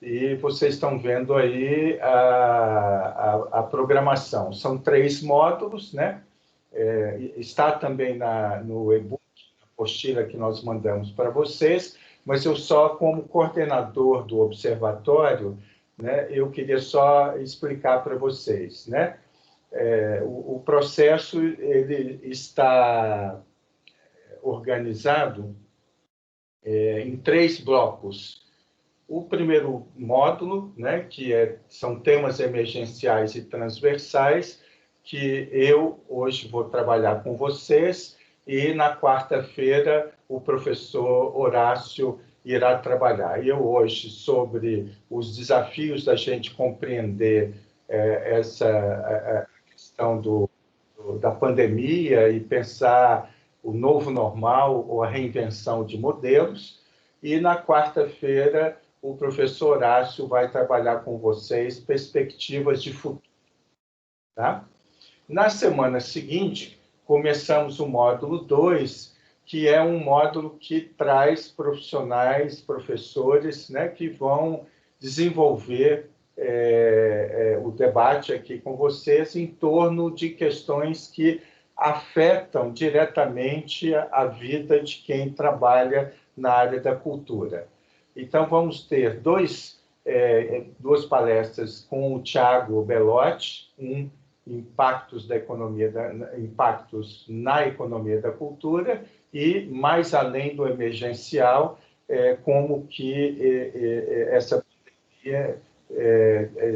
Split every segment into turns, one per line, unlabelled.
e vocês estão vendo aí a programação. São 3 módulos, né? Está também no e-book, na apostila que nós mandamos para vocês, mas eu só, como coordenador do observatório, né, eu queria só explicar para vocês, né? O processo ele está organizado em 3 blocos. O primeiro módulo, né, que são temas emergenciais e transversais, que eu hoje vou trabalhar com vocês, e na quarta-feira o professor Horácio irá trabalhar. Eu hoje sobre os desafios da gente compreender essa questão da pandemia e pensar o novo normal ou a reinvenção de modelos, e na quarta-feira o professor Horácio vai trabalhar com vocês perspectivas de futuro. Tá? Na semana seguinte, começamos o módulo 2, que é um módulo que traz profissionais, professores, né, que vão desenvolver o debate aqui com vocês em torno de questões que afetam diretamente a vida de quem trabalha na área da cultura. Então, vamos ter duas palestras com o Thiago Bellotti, impactos na economia da cultura, e mais além do emergencial, como que essa pandemia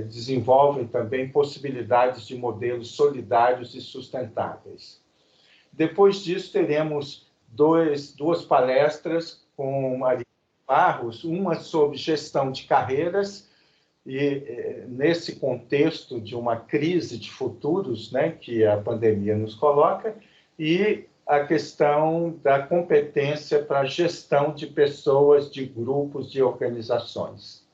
desenvolve também possibilidades de modelos solidários e sustentáveis. Depois disso, teremos duas palestras com Maria Barros, uma sobre gestão de carreiras, e nesse contexto de uma crise de futuros, né, que a pandemia nos coloca, e a questão da competência para a gestão de pessoas, de grupos, de organizações.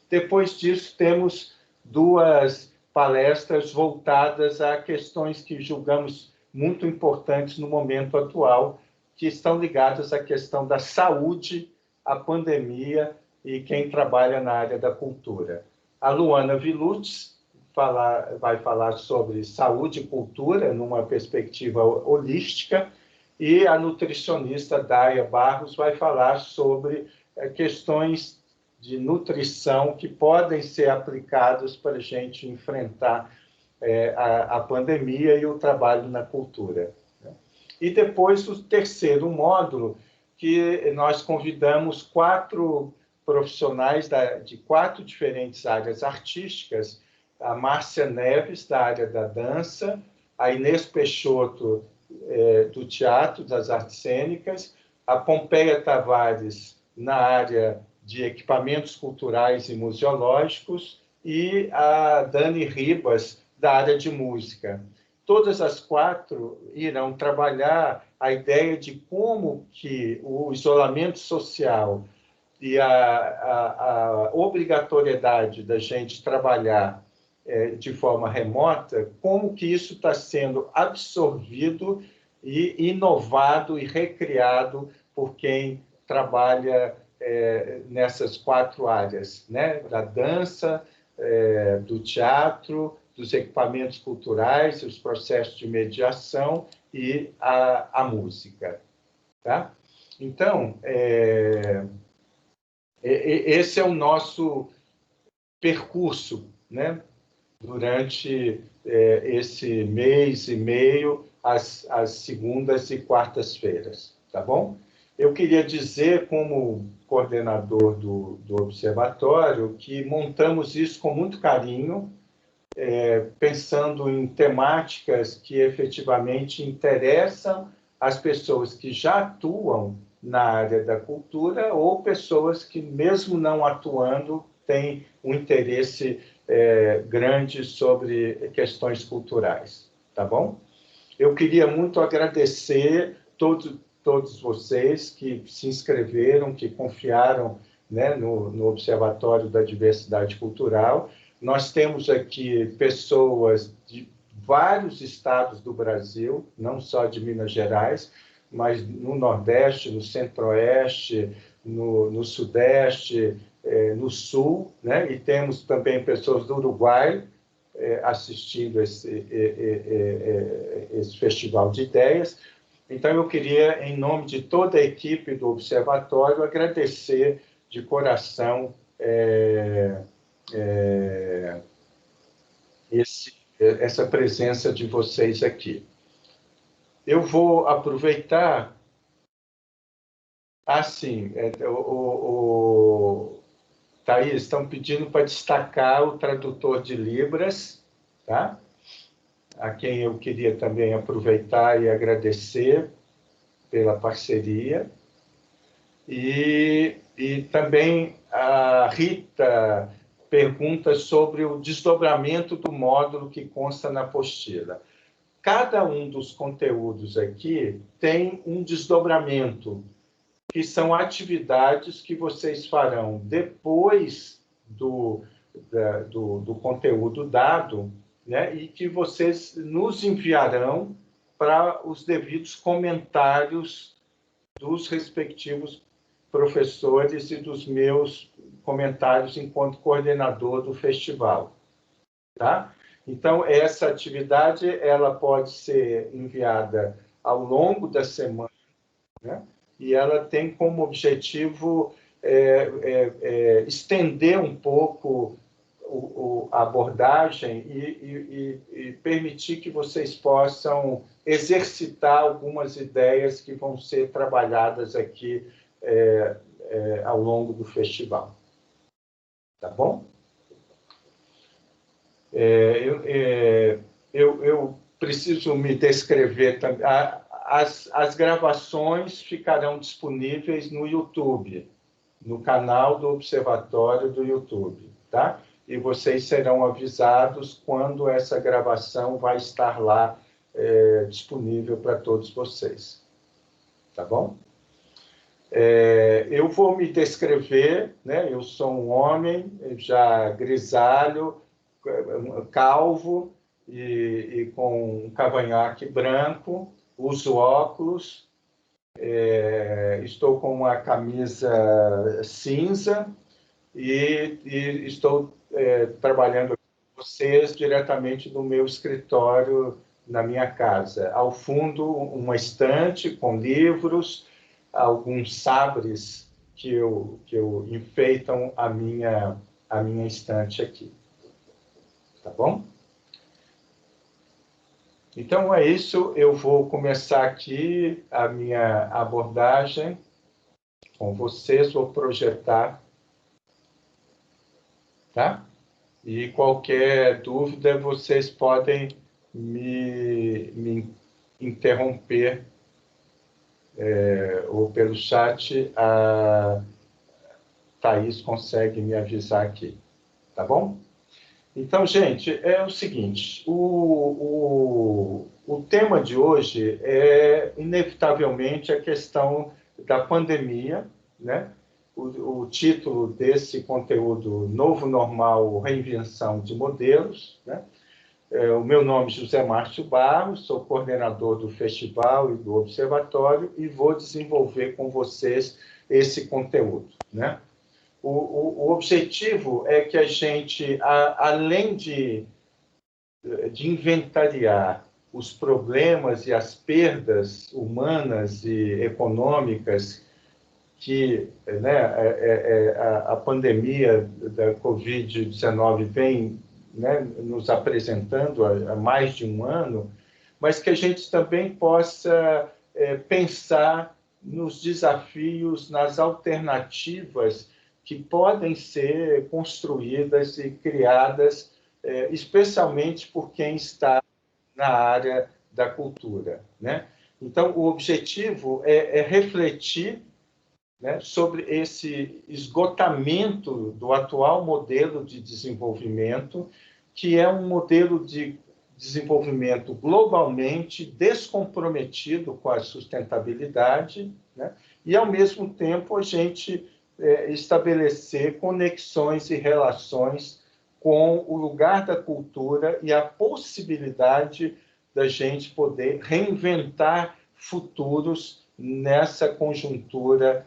Depois disso, temos 2 palestras voltadas a questões que julgamos muito importantes no momento atual, que estão ligadas à questão da saúde, à pandemia e quem trabalha na área da cultura. A Luana Vilutes vai falar sobre saúde e cultura numa perspectiva holística, e a nutricionista Daia Barros vai falar sobre questões de nutrição que podem ser aplicados para a gente enfrentar a pandemia e o trabalho na cultura. E depois o terceiro módulo, que nós convidamos 4 profissionais de 4 diferentes áreas artísticas: a Márcia Neves, da área da dança, a Inês Peixoto, do teatro, das artes cênicas, a Pompeia Tavares, na área de equipamentos culturais e museológicos, e a Dani Ribas, da área de música. Todas as 4 irão trabalhar a ideia de como que o isolamento social e a obrigatoriedade da gente trabalhar de forma remota, como que isso está sendo absorvido e inovado e recriado por quem trabalha nessas 4 áreas, né? Da dança, do teatro, dos equipamentos culturais, os processos de mediação e a música. Tá? Então, esse é o nosso percurso, né? Durante esse mês e meio, às segundas e quartas-feiras. Tá bom? Eu queria dizer, como coordenador do observatório, que montamos isso com muito carinho, pensando em temáticas que efetivamente interessam as pessoas que já atuam na área da cultura ou pessoas que, mesmo não atuando, têm um interesse grande sobre questões culturais. Tá bom? Eu queria muito agradecer todos vocês que se inscreveram, que confiaram, né, no Observatório da Diversidade Cultural. Nós temos aqui pessoas de vários estados do Brasil, não só de Minas Gerais, mas no Nordeste, no Centro-Oeste, no Sudeste, no Sul, né? E temos também pessoas do Uruguai assistindo esse Festival de Ideias. Então, eu queria, em nome de toda a equipe do Observatório, agradecer de coração essa presença de vocês aqui. Eu vou aproveitar... sim, Thaís, estão pedindo para destacar o tradutor de Libras, tá? A quem eu queria também aproveitar e agradecer pela parceria. E também a Rita pergunta sobre o desdobramento do módulo que consta na apostila. Cada um dos conteúdos aqui tem um desdobramento, que são atividades que vocês farão depois do conteúdo dado, né? E que vocês nos enviarão para os devidos comentários dos respectivos professores e dos meus comentários enquanto coordenador do festival, tá? Então, essa atividade ela pode ser enviada ao longo da semana, né? E ela tem como objetivo estender um pouco a abordagem e permitir que vocês possam exercitar algumas ideias que vão ser trabalhadas aqui ao longo do festival. Tá bom? Eu preciso me descrever também. As gravações ficarão disponíveis no YouTube, no canal do Observatório do YouTube, tá? E vocês serão avisados quando essa gravação vai estar lá disponível para todos vocês. Tá bom? Eu vou me descrever, né? Eu sou um homem já grisalho, calvo e com um cavanhaque branco, uso óculos, estou com uma camisa cinza e estou trabalhando com vocês diretamente no meu escritório, na minha casa. Ao fundo, uma estante com livros, alguns sabres que enfeitam a minha estante aqui. Tá bom? Então, é isso. Eu vou começar aqui a minha abordagem com vocês, vou projetar, tá? E qualquer dúvida, vocês podem me interromper ou pelo chat, a Thaís consegue me avisar aqui, tá bom? Então, gente, é o seguinte, o tema de hoje é, inevitavelmente, a questão da pandemia, né? O título desse conteúdo, Novo Normal, Reinvenção de Modelos, né? O meu nome é José Márcio Barros, sou coordenador do festival e do observatório e vou desenvolver com vocês esse conteúdo, né? O objetivo é que a gente, além de inventariar os problemas e as perdas humanas e econômicas que, né, a pandemia da Covid-19 vem, né, nos apresentando há mais de um ano, mas que a gente também possa pensar nos desafios, nas alternativas que podem ser construídas e criadas, especialmente por quem está na área da cultura, né? Então, o objetivo é refletir, né, sobre esse esgotamento do atual modelo de desenvolvimento, que é um modelo de desenvolvimento globalmente descomprometido com a sustentabilidade, né? E, ao mesmo tempo, a gente estabelecer conexões e relações com o lugar da cultura e a possibilidade da gente poder reinventar futuros nessa conjuntura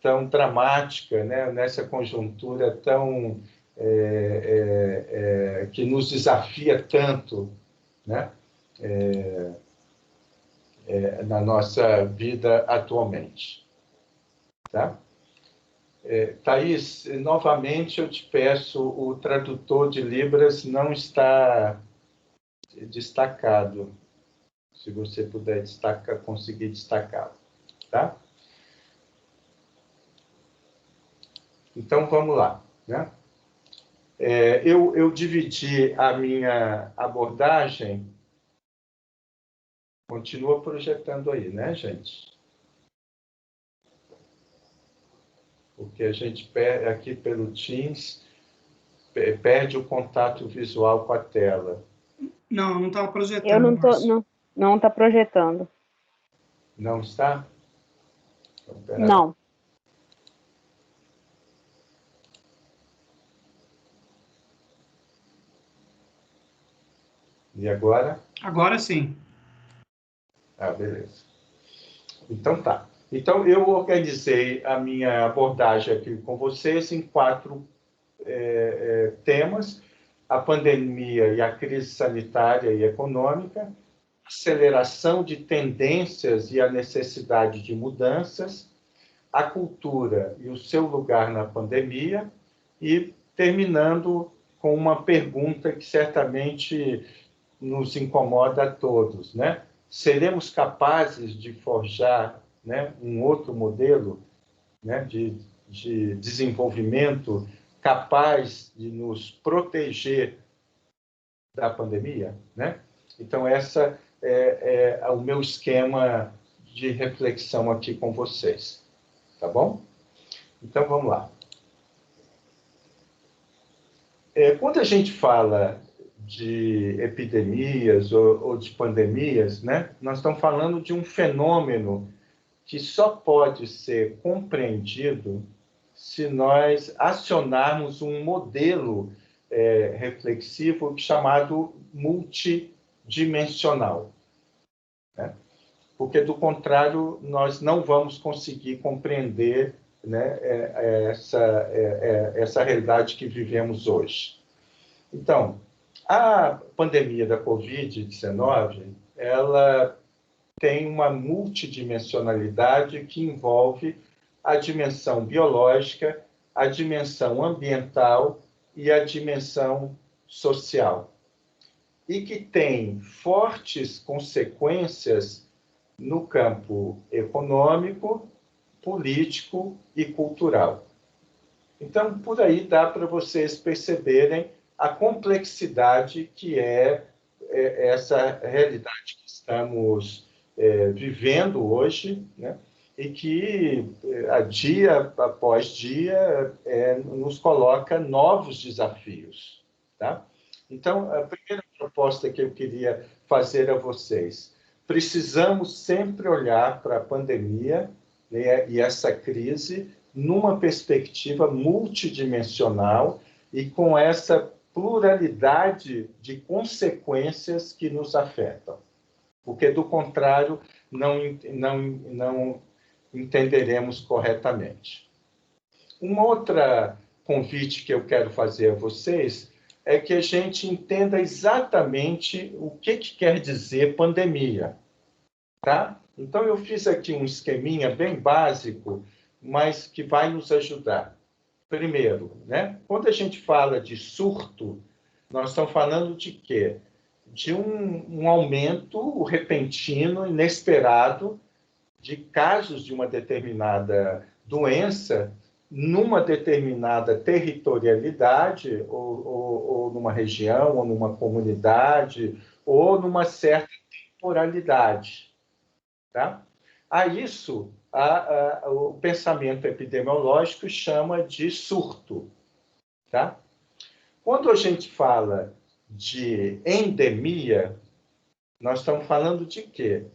tão dramática, né? Nessa conjuntura tão que nos desafia tanto, né? Na nossa vida atualmente. Tá? Thaís, novamente eu te peço, o tradutor de Libras não está destacado. Se você puder conseguir destacar. Tá? Então, vamos lá. Né? Eu dividi a minha abordagem. Continua projetando aí, né, gente? Porque a gente perde, aqui pelo Teams, perde o contato visual com a tela.
Não estava projetando.
Eu não está projetando.
Não está? Então,
não.
E agora?
Agora sim.
Ah, beleza. Então tá. Então eu organizei a minha abordagem aqui com vocês em 4 temas: a pandemia e a crise sanitária e econômica, aceleração de tendências e a necessidade de mudanças, a cultura e o seu lugar na pandemia, e terminando com uma pergunta que certamente nos incomoda a todos, né? Seremos capazes de forjar, né, um outro modelo, né, de desenvolvimento capaz de nos proteger da pandemia, né? Então, essa é o meu esquema de reflexão aqui com vocês. Tá bom? Então, vamos lá. Quando a gente fala de epidemias ou de pandemias, né, nós estamos falando de um fenômeno que só pode ser compreendido se nós acionarmos um modelo reflexivo chamado multidimensional. Né? Porque, do contrário, nós não vamos conseguir compreender, né, essa realidade que vivemos hoje. Então, a pandemia da Covid-19, ela tem uma multidimensionalidade que envolve a dimensão biológica, a dimensão ambiental e a dimensão social. E que tem fortes consequências no campo econômico, político e cultural. Então, por aí dá para vocês perceberem a complexidade que é essa realidade que estamos vivendo hoje, né? E que, dia após dia, nos coloca novos desafios. Tá? Então, a primeira proposta que eu queria fazer a vocês: precisamos sempre olhar para a pandemia, né, e essa crise numa perspectiva multidimensional e com essa pluralidade de consequências que nos afetam. Porque, do contrário, não entenderemos corretamente. Uma outra convite que eu quero fazer a vocês é que a gente entenda exatamente o que quer dizer pandemia. Tá? Então, eu fiz aqui um esqueminha bem básico, mas que vai nos ajudar. Primeiro, né? Quando a gente fala de surto, nós estamos falando de quê? De um aumento repentino, inesperado, de casos de uma determinada doença numa determinada territorialidade, ou numa região, ou numa comunidade, ou numa certa temporalidade. Tá? A isso, o pensamento epidemiológico chama de surto. Tá? Quando a gente fala de endemia, nós estamos falando de quê?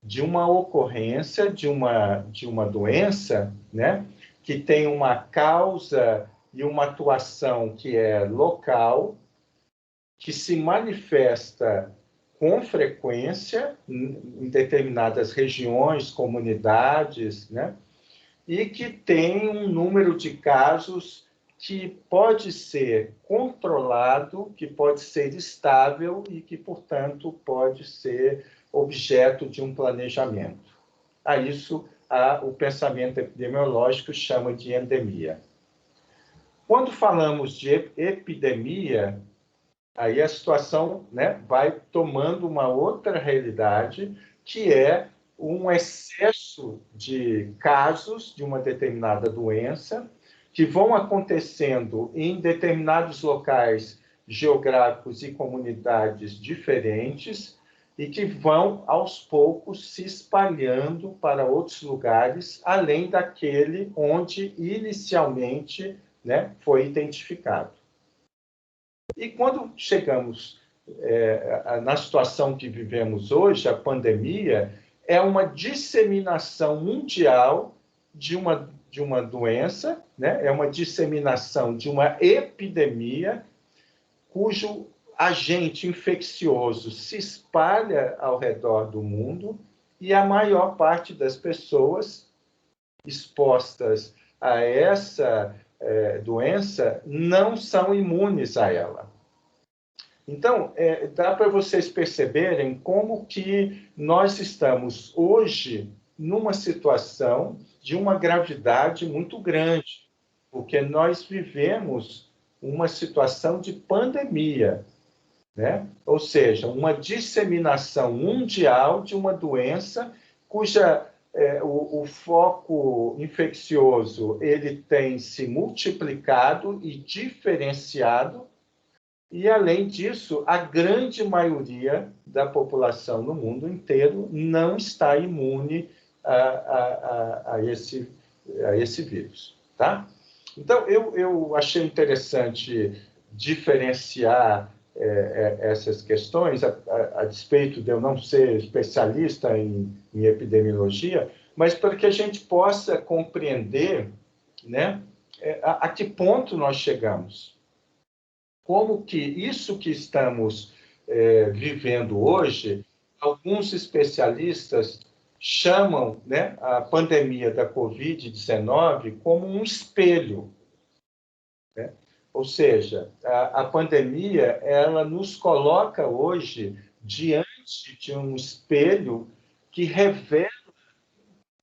De uma ocorrência de uma doença, né, que tem uma causa e uma atuação que é local, que se manifesta com frequência em determinadas regiões, comunidades, né? E que tem um número de casos que pode ser controlado, que pode ser estável e que, portanto, pode ser objeto de um planejamento. A isso o pensamento epidemiológico chama de endemia. Quando falamos de epidemia, aí a situação, né, vai tomando uma outra realidade, que é um excesso de casos de uma determinada doença, que vão acontecendo em determinados locais geográficos e comunidades diferentes, e que vão, aos poucos, se espalhando para outros lugares, além daquele onde inicialmente, né, foi identificado. E quando chegamos na situação que vivemos hoje, a pandemia, é uma disseminação mundial de uma doença, né? É uma disseminação de uma epidemia, cujo agente infeccioso se espalha ao redor do mundo e a maior parte das pessoas expostas a essa doença não são imunes a ela. Então, dá para vocês perceberem como que nós estamos hoje numa situação de uma gravidade muito grande, porque nós vivemos uma situação de pandemia, né? Ou seja, uma disseminação mundial de uma doença cuja o foco infeccioso ele tem se multiplicado e diferenciado, e, além disso, a grande maioria da população no mundo inteiro não está imune a esse vírus. Tá? Então, eu achei interessante diferenciar essas questões, a despeito de eu não ser especialista em epidemiologia, mas para que a gente possa compreender, né, a que ponto nós chegamos. Como que isso que estamos vivendo hoje, alguns especialistas chamam, né, a pandemia da Covid-19 como um espelho, né? Ou seja, a pandemia ela nos coloca hoje diante de um espelho que revela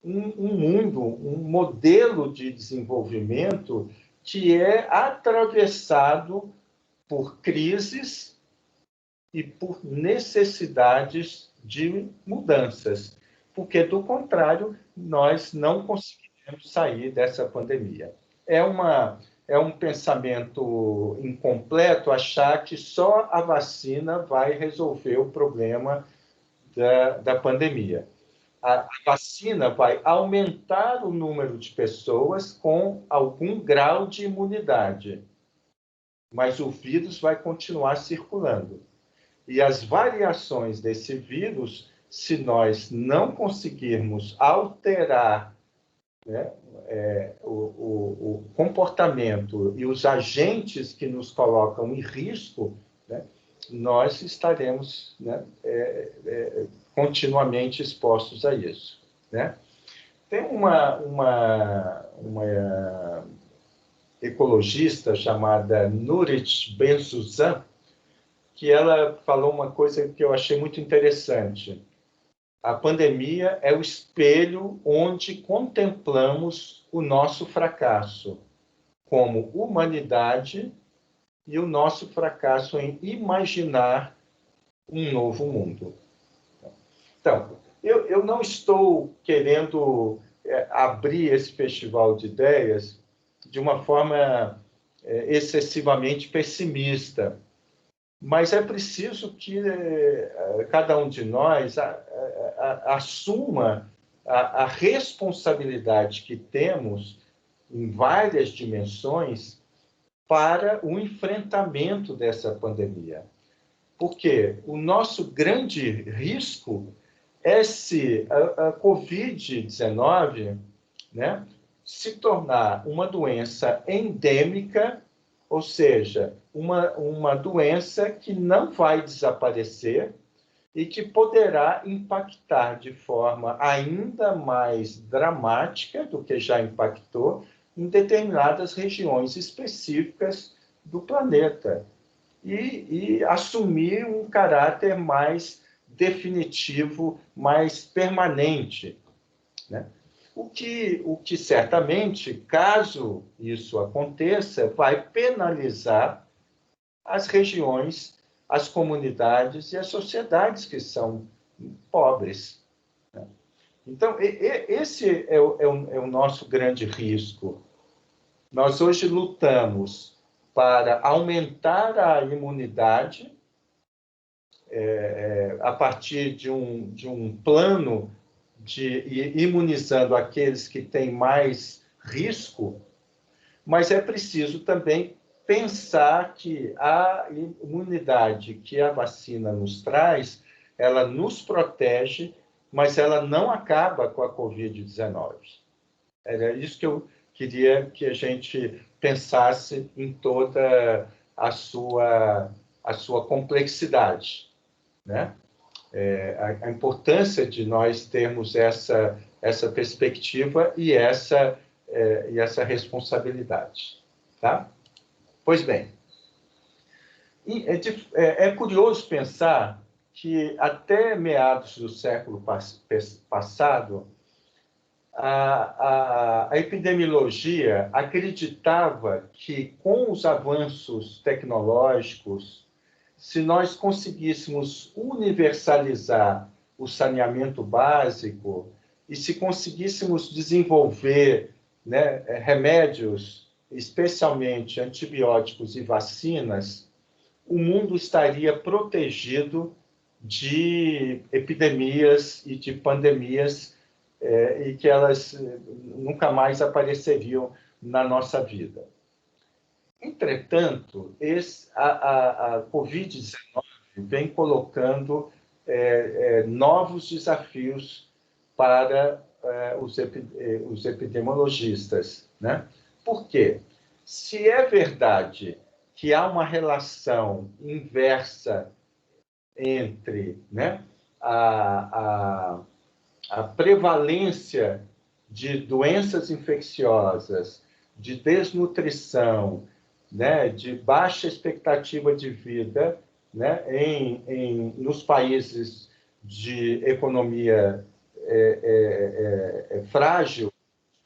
um mundo, um modelo de desenvolvimento que é atravessado por crises e por necessidades de mudanças, porque, do contrário, nós não conseguiremos sair dessa pandemia. É um pensamento incompleto achar que só a vacina vai resolver o problema da pandemia. A vacina vai aumentar o número de pessoas com algum grau de imunidade, mas o vírus vai continuar circulando. E as variações desse vírus, se nós não conseguirmos alterar, né, o comportamento e os agentes que nos colocam em risco, né, nós estaremos, né, continuamente expostos a isso. Né? Tem uma ecologista chamada Nurit Ben-Suzan, que ela falou uma coisa que eu achei muito interessante. A pandemia é o espelho onde contemplamos o nosso fracasso como humanidade e o nosso fracasso em imaginar um novo mundo. Então, eu não estou querendo abrir esse festival de ideias de uma forma excessivamente pessimista, mas é preciso que cada um de nós assuma a responsabilidade que temos em várias dimensões para o enfrentamento dessa pandemia. Porque o nosso grande risco é se a Covid-19, né, se tornar uma doença endêmica, ou seja, uma doença que não vai desaparecer, e que poderá impactar de forma ainda mais dramática do que já impactou em determinadas regiões específicas do planeta e assumir um caráter mais definitivo, mais permanente, né? O que certamente, caso isso aconteça, vai penalizar as regiões, as comunidades e as sociedades que são pobres, né? Então, esse é o nosso grande risco. Nós hoje lutamos para aumentar a imunidade a partir de um plano de ir imunizando aqueles que têm mais risco, mas é preciso também pensar que a imunidade que a vacina nos traz, ela nos protege, mas ela não acaba com a Covid-19. Era isso que eu queria que a gente pensasse em toda a sua complexidade, né? A importância de nós termos essa perspectiva e essa responsabilidade, tá? Pois bem, é curioso pensar que até meados do século passado, a epidemiologia acreditava que, com os avanços tecnológicos, se nós conseguíssemos universalizar o saneamento básico e se conseguíssemos desenvolver, né, remédios, especialmente antibióticos e vacinas, o mundo estaria protegido de epidemias e de pandemias e que elas nunca mais apareceriam na nossa vida. Entretanto, a Covid-19 vem colocando novos desafios para os epidemiologistas, né? Por quê? Se é verdade que há uma relação inversa entre, né, a prevalência de doenças infecciosas, de desnutrição, né, de baixa expectativa de vida, né, nos países de economia frágil,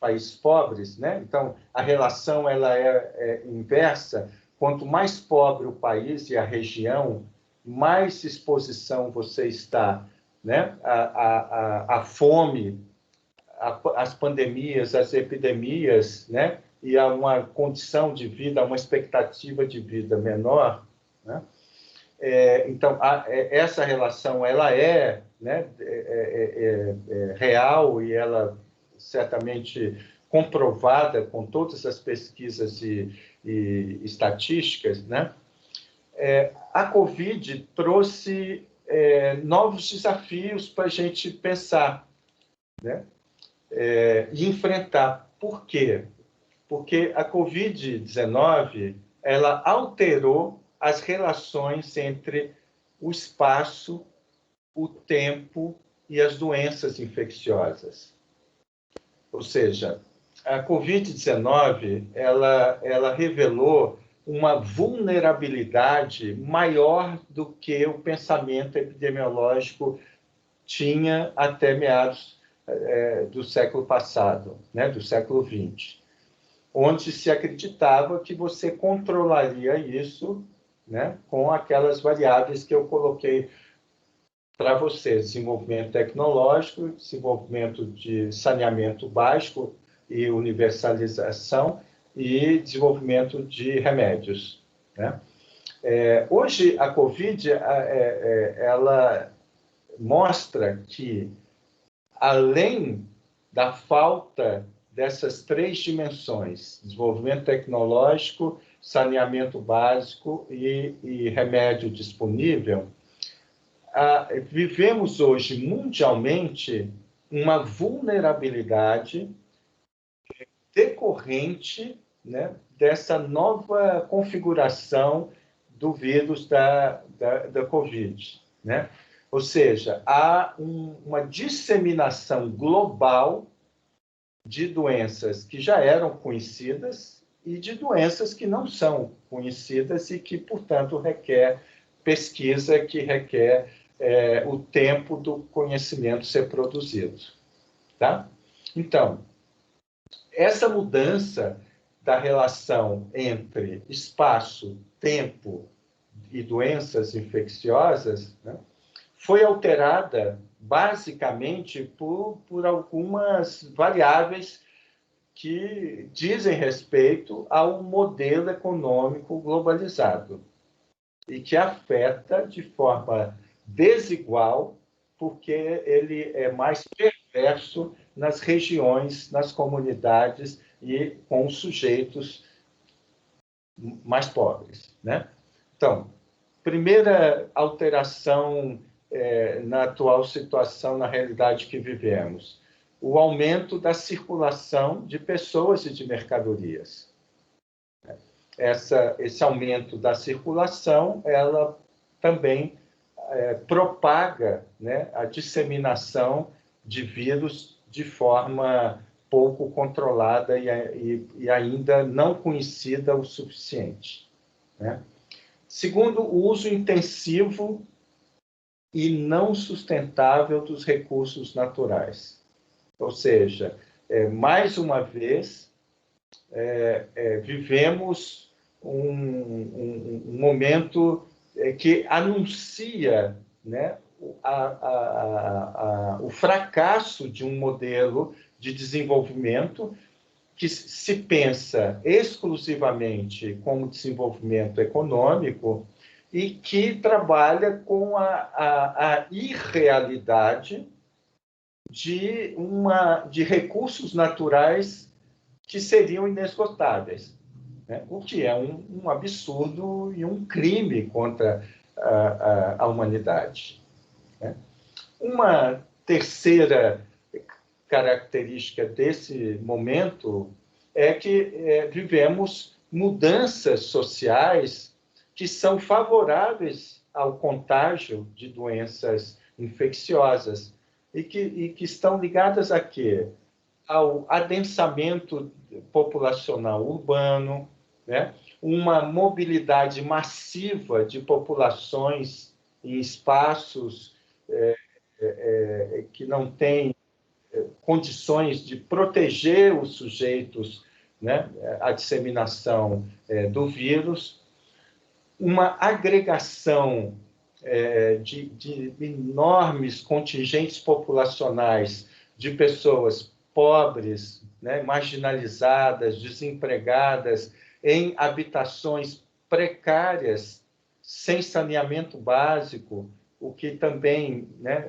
países pobres, né? Então, a relação ela é inversa. Quanto mais pobre o país e a região, mais exposição você está, né, a fome, as pandemias, as epidemias, né, e a uma condição de vida, uma expectativa de vida menor, né? Então, essa relação ela é, né, real e ela certamente comprovada com todas as pesquisas e estatísticas, né? A Covid trouxe novos desafios para a gente pensar, né? E enfrentar. Por quê? Porque a Covid-19 ela alterou as relações entre o espaço, o tempo e as doenças infecciosas. Ou seja, a Covid-19 ela revelou uma vulnerabilidade maior do que o pensamento epidemiológico tinha até meados do século passado, né, do século XX, onde se acreditava que você controlaria isso, né, com aquelas variáveis que eu coloquei para você: desenvolvimento tecnológico, desenvolvimento de saneamento básico e universalização e desenvolvimento de remédios, né? Hoje, a Covid ela mostra que, além da falta dessas três dimensões, desenvolvimento tecnológico, saneamento básico e remédio disponível, vivemos hoje mundialmente uma vulnerabilidade decorrente, né, dessa nova configuração do vírus da Covid, né? Ou seja, há uma disseminação global de doenças que já eram conhecidas e de doenças que não são conhecidas e que, portanto, requer pesquisa, que requer o tempo do conhecimento ser produzido. Tá? Então, essa mudança da relação entre espaço, tempo e doenças infecciosas, né, foi alterada basicamente por algumas variáveis que dizem respeito ao modelo econômico globalizado e que afeta de forma desigual, porque ele é mais perverso nas regiões, nas comunidades e com os sujeitos mais pobres, né? Então, primeira alteração na atual situação, na realidade que vivemos, o aumento da circulação de pessoas e de mercadorias. Esse aumento da circulação, ela também propaga, né, a disseminação de vírus de forma pouco controlada e ainda não conhecida o suficiente, né? Segundo, o uso intensivo e não sustentável dos recursos naturais. Ou seja, mais uma vez, vivemos um momento que anuncia, né, o fracasso de um modelo de desenvolvimento que se pensa exclusivamente como desenvolvimento econômico e que trabalha com a irrealidade de recursos naturais que seriam inesgotáveis, né? O que é um absurdo e um crime contra a humanidade, né? Uma terceira característica desse momento é que vivemos mudanças sociais que são favoráveis ao contágio de doenças infecciosas e que estão ligadas a quê? Ao adensamento populacional urbano, né? Uma mobilidade massiva de populações em espaços que não têm condições de proteger os sujeitos, né, à disseminação do vírus, uma agregação de enormes contingentes populacionais de pessoas pobres, né, marginalizadas, desempregadas, em habitações precárias, sem saneamento básico, o que também, né,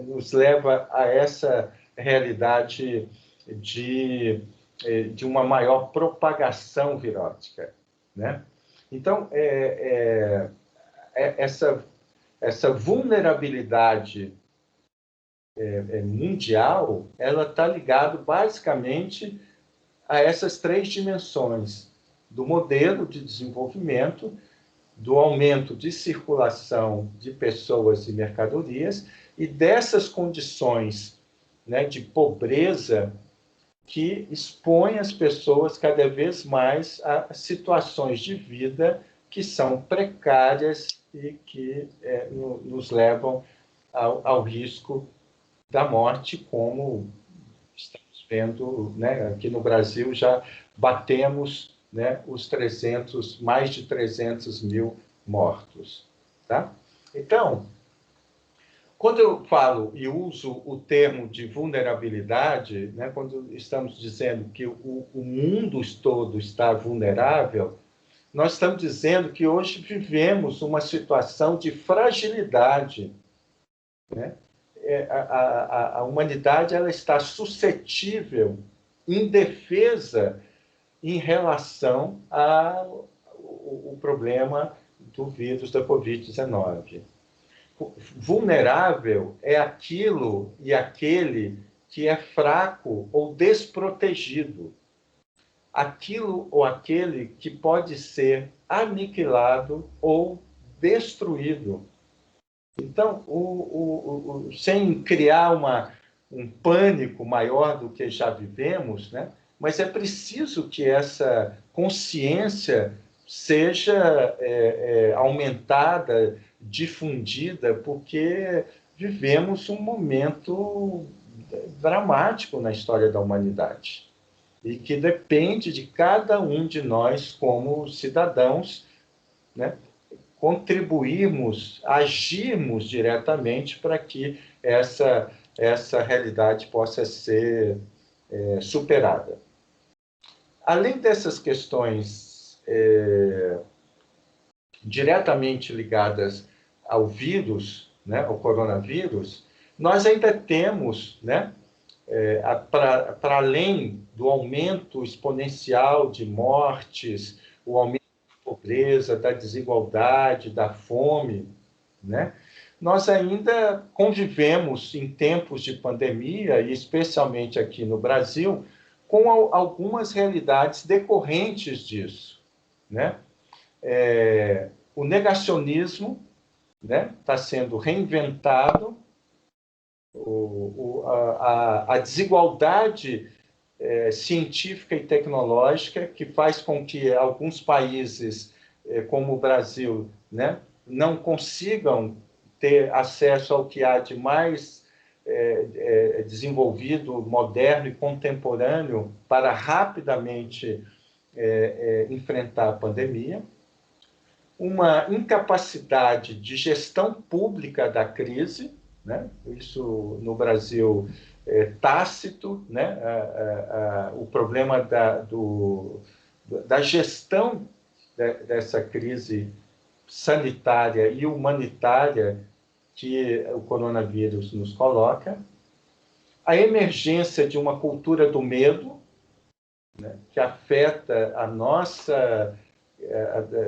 nos leva a essa realidade de uma maior propagação virótica, né? Então, essa vulnerabilidade mundial, ela está ligada basicamente a essas três dimensões do modelo de desenvolvimento, do aumento de circulação de pessoas e mercadorias e dessas condições, né, de pobreza que expõem as pessoas cada vez mais a situações de vida que são precárias e que nos levam ao risco da morte, como estamos vendo, né, aqui no Brasil já batemos, né, mais de 300 mil mortos. Tá? Então, quando eu falo e uso o termo de vulnerabilidade, né, quando estamos dizendo que o mundo todo está vulnerável, nós estamos dizendo que hoje vivemos uma situação de fragilidade, né? A humanidade ela está suscetível, indefesa, em relação ao problema do vírus da Covid-19. Vulnerável é aquilo e aquele que é fraco ou desprotegido. Aquilo ou aquele que pode ser aniquilado ou destruído. Então, sem criar um pânico maior do que já vivemos, né? Mas é preciso que essa consciência seja aumentada, difundida, porque vivemos um momento dramático na história da humanidade e que depende de cada um de nós como cidadãos, né, contribuirmos, agirmos diretamente para que essa realidade possa ser superada. Além dessas questões diretamente ligadas ao vírus, né, ao coronavírus, nós ainda temos, né, para além do aumento exponencial de mortes, o aumento da pobreza, da desigualdade, da fome, né, nós ainda convivemos em tempos de pandemia, e especialmente aqui no Brasil, com algumas realidades decorrentes disso, né? O negacionismo, né, está sendo reinventado, a desigualdade científica e tecnológica, que faz com que alguns países, como o Brasil, né, não consigam ter acesso ao que há de mais desenvolvido, moderno e contemporâneo para rapidamente enfrentar a pandemia. Uma incapacidade de gestão pública da crise, né? Isso no Brasil tácito, né? O problema da gestão dessa crise sanitária e humanitária que o coronavírus nos coloca, a emergência de uma cultura do medo, né? Que afeta a nossa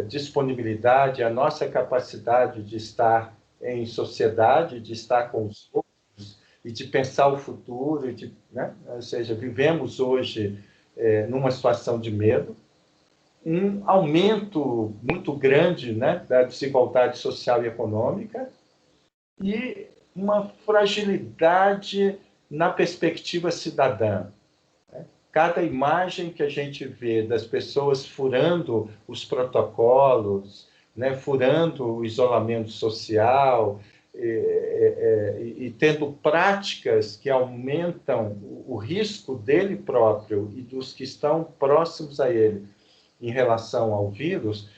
disponibilidade, a nossa capacidade de estar em sociedade, de estar com os outros e de pensar o futuro, né? Ou seja, vivemos hoje numa situação de medo, um aumento muito grande, né, da desigualdade social e econômica e uma fragilidade na perspectiva cidadã. Cada imagem que a gente vê das pessoas furando os protocolos, né, furando o isolamento social e tendo práticas que aumentam o risco dele próprio e dos que estão próximos a ele em relação ao vírus,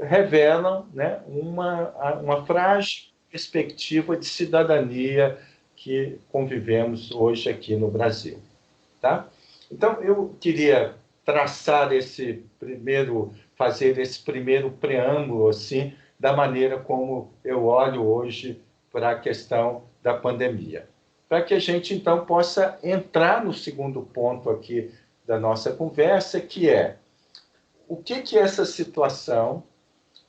revelam, né, uma frágil perspectiva de cidadania que convivemos hoje aqui no Brasil. Tá? Então, eu queria fazer esse primeiro preâmbulo, assim, da maneira como eu olho hoje para a questão da pandemia. Para que a gente, então, possa entrar no segundo ponto aqui da nossa conversa, que é o que essa situação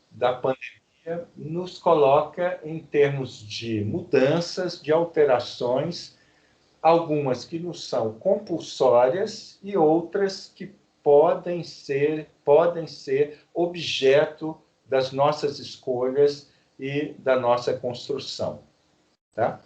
da pandemia nos coloca em termos de mudanças, de alterações, algumas que nos são compulsórias e outras que podem ser objeto das nossas escolhas e da nossa construção. Tá?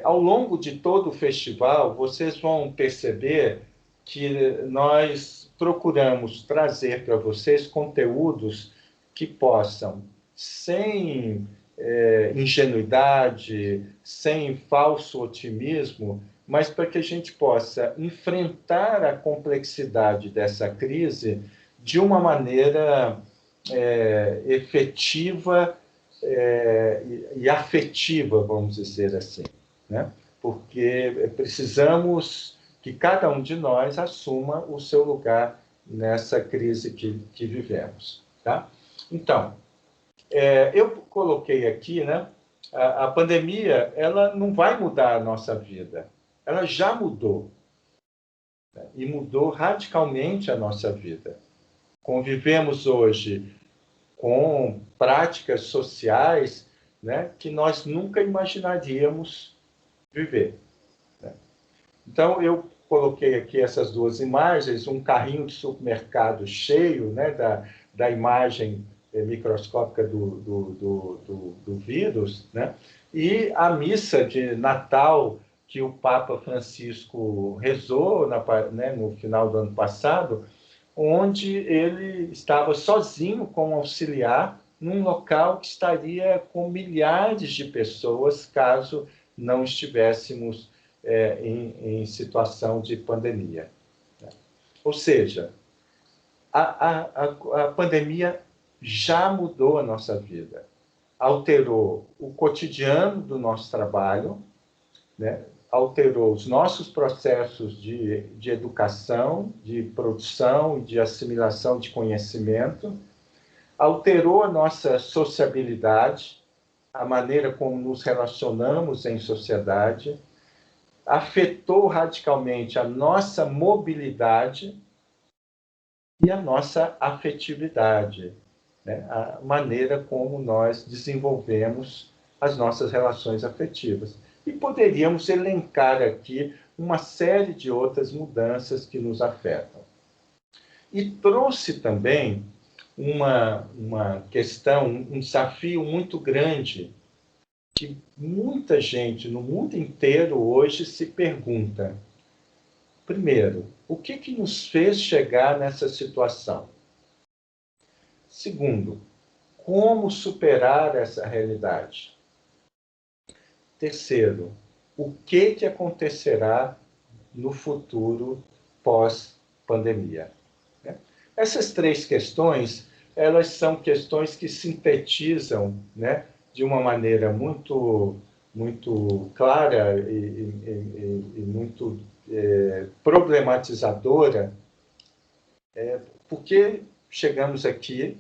Ao longo de todo o festival, vocês vão perceber que nós procuramos trazer para vocês conteúdos que possam, sem ingenuidade, sem falso otimismo, mas para que a gente possa enfrentar a complexidade dessa crise de uma maneira efetiva e afetiva, vamos dizer assim, né? Porque precisamos que cada um de nós assuma o seu lugar nessa crise que vivemos. Tá? Então, eu coloquei aqui, né, a pandemia, ela não vai mudar a nossa vida, ela já mudou, né, e mudou radicalmente a nossa vida. Convivemos hoje com práticas sociais, né, que nós nunca imaginaríamos viver. Né? Então, eu coloquei aqui essas duas imagens, um carrinho de supermercado cheio, né, da imagem microscópica do vírus, né, E a missa de Natal que o Papa Francisco rezou no final do ano passado, onde ele estava sozinho com um auxiliar num local que estaria com milhares de pessoas caso não estivéssemos em situação de pandemia. Ou seja, a pandemia já mudou a nossa vida, alterou o cotidiano do nosso trabalho, né? Alterou os nossos processos de educação, de produção e de assimilação de conhecimento, alterou a nossa sociabilidade, a maneira como nos relacionamos em sociedade, afetou radicalmente a nossa mobilidade e a nossa afetividade, né? A maneira como nós desenvolvemos as nossas relações afetivas. E poderíamos elencar aqui uma série de outras mudanças que nos afetam. E trouxe também uma questão, um desafio muito grande, que muita gente no mundo inteiro hoje se pergunta. Primeiro, o que nos fez chegar nessa situação? Segundo, como superar essa realidade? Terceiro, o que acontecerá no futuro pós-pandemia? Essas três questões, elas são questões que sintetizam, né, de uma maneira muito clara e muito problematizadora, por que chegamos aqui,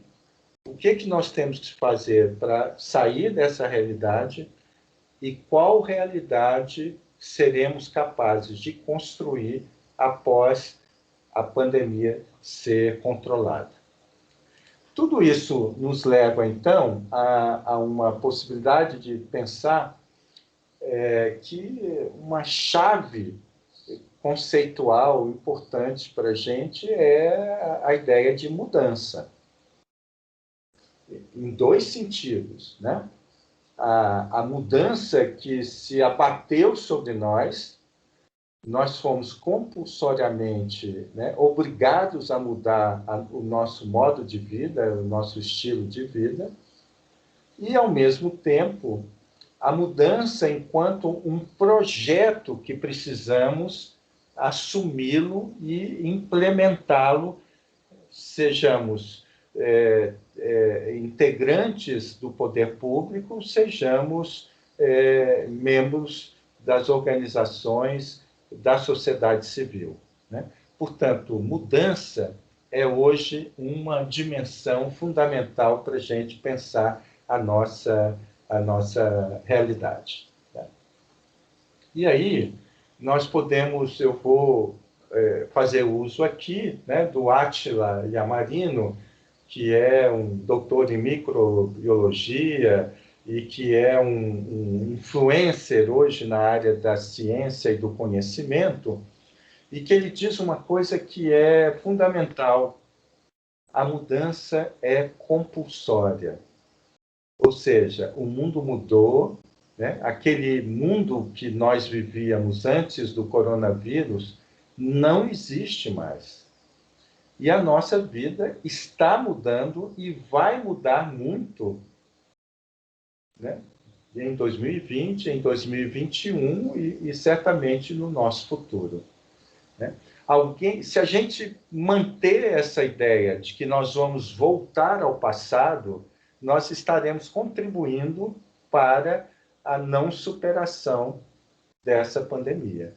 o que nós temos que fazer para sair dessa realidade e qual realidade seremos capazes de construir após a pandemia ser controlada. Tudo isso nos leva, então, a uma possibilidade de pensar que uma chave conceitual importante para a gente é a ideia de mudança. Em dois sentidos, né? A mudança que se abateu sobre nós fomos compulsoriamente, né, obrigados a mudar o nosso modo de vida, o nosso estilo de vida, e, ao mesmo tempo, a mudança enquanto um projeto que precisamos assumi-lo e implementá-lo, sejamos integrantes do poder público, sejamos membros das organizações da sociedade civil, né? Portanto, mudança é hoje uma dimensão fundamental para a gente pensar a nossa realidade, né? E aí, nós podemos, eu vou fazer uso aqui, né, do Átila Yamarino, que é um doutor em microbiologia e que é um influencer hoje na área da ciência e do conhecimento, e que ele diz uma coisa que é fundamental: a mudança é compulsória. Ou seja, o mundo mudou, né? Aquele mundo que nós vivíamos antes do coronavírus não existe mais. E a nossa vida está mudando e vai mudar muito, né? Em 2020, em 2021 e certamente no nosso futuro, né? Se a gente manter essa ideia de que nós vamos voltar ao passado, nós estaremos contribuindo para a não superação dessa pandemia,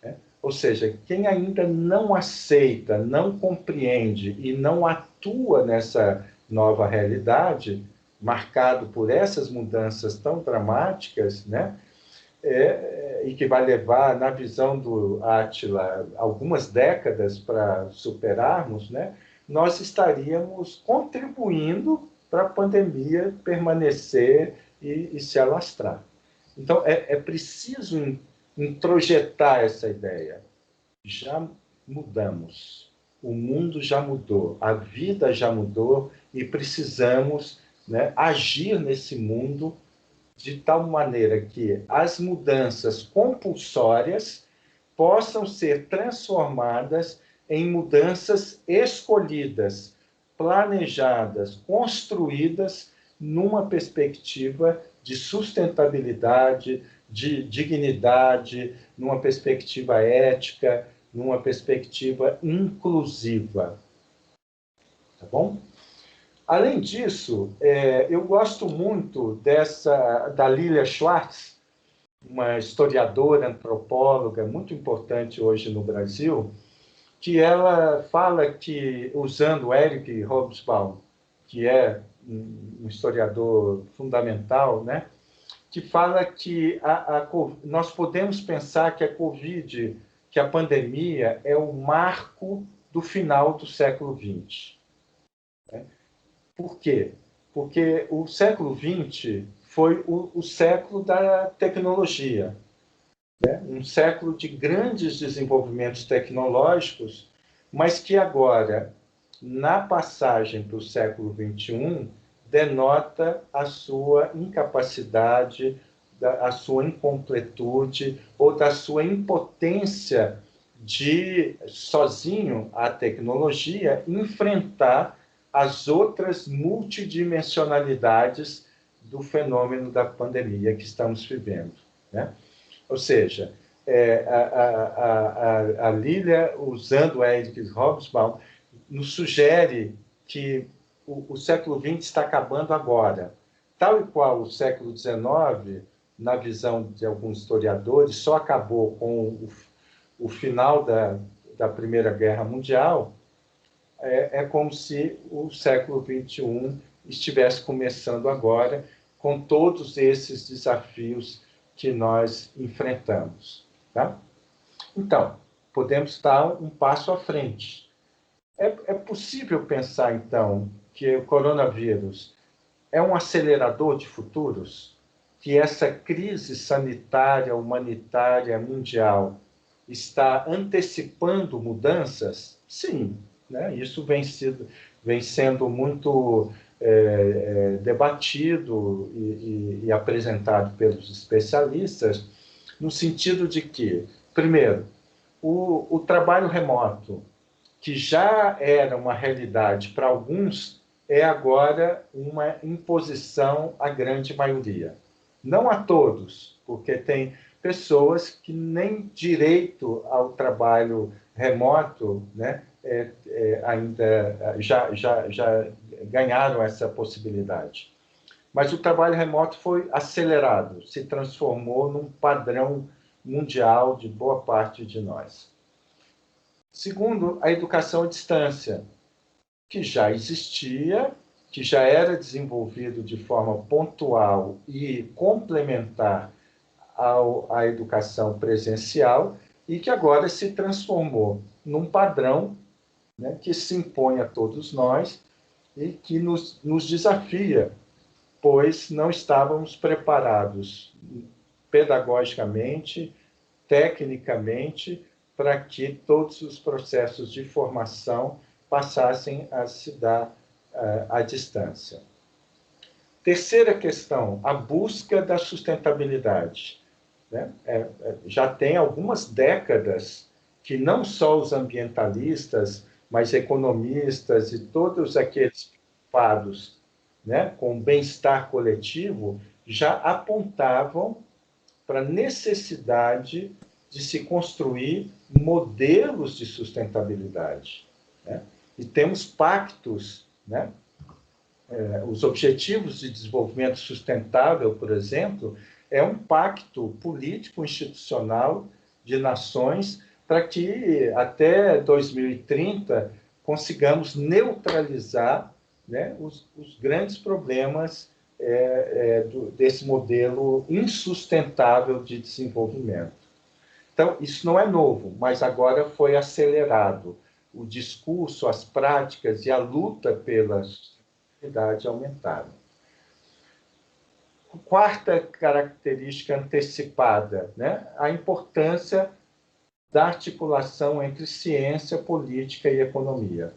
né? Ou seja, quem ainda não aceita, não compreende e não atua nessa nova realidade, marcado por essas mudanças tão dramáticas, né? E que vai levar, na visão do Átila, algumas décadas para superarmos, né? Nós estaríamos contribuindo para a pandemia permanecer e se alastrar. Então, é preciso introjetar essa ideia. Já mudamos, o mundo já mudou, a vida já mudou e precisamos, né, agir nesse mundo de tal maneira que as mudanças compulsórias possam ser transformadas em mudanças escolhidas, planejadas, construídas numa perspectiva de sustentabilidade, de dignidade, numa perspectiva ética, numa perspectiva inclusiva. Tá bom? Além disso, eu gosto muito da Lilia Schwartz, uma historiadora, antropóloga muito importante hoje no Brasil, que ela fala que, usando Eric Hobsbawm, que é um historiador fundamental, né, que fala que nós podemos pensar que a Covid, que a pandemia, é o marco do final do século XX. Né? Por quê? Porque o século XX foi o século da tecnologia, né? Um século de grandes desenvolvimentos tecnológicos, mas que agora, na passagem para o século XXI, denota a sua incapacidade, a sua incompletude ou da sua impotência de, sozinho, a tecnologia, enfrentar as outras multidimensionalidades do fenômeno da pandemia que estamos vivendo, né? Ou seja, a Lilia, usando Eric Hobsbawm, nos sugere que o século XX está acabando agora. Tal e qual o século XIX, na visão de alguns historiadores, só acabou com o final da Primeira Guerra Mundial, é como se o século XXI estivesse começando agora, com todos esses desafios que nós enfrentamos. Tá? Então, podemos dar um passo à frente. É possível pensar, então, que o coronavírus é um acelerador de futuros? Que essa crise sanitária, humanitária, mundial está antecipando mudanças? Sim, né? Isso vem sendo muito debatido e apresentado pelos especialistas, no sentido de que, primeiro, o trabalho remoto, que já era uma realidade para alguns, é agora uma imposição à grande maioria. Não a todos, porque tem pessoas que nem direito ao trabalho remoto, né, ainda já ganharam essa possibilidade. Mas o trabalho remoto foi acelerado, se transformou num padrão mundial de boa parte de nós. Segundo, a educação à distância, que já existia, que já era desenvolvido de forma pontual e complementar à educação presencial e que agora se transformou num padrão, né, que se impõe a todos nós e que nos desafia, pois não estávamos preparados pedagogicamente, tecnicamente, para que todos os processos de formação passassem a se dar à distância. Terceira questão, a busca da sustentabilidade. Né? Já tem algumas décadas que não só os ambientalistas, mas economistas e todos aqueles preocupados, né, com o bem-estar coletivo, já apontavam para a necessidade de se construir modelos de sustentabilidade. Né? E temos pactos, né? Os Objetivos de Desenvolvimento Sustentável, por exemplo, é um pacto político-institucional de nações para que até 2030 consigamos neutralizar, né, os grandes problemas desse modelo insustentável de desenvolvimento. Então, isso não é novo, mas agora foi acelerado. O discurso, as práticas e a luta pela sustentabilidade aumentaram. Quarta característica antecipada, né? A importância da articulação entre ciência, política e economia.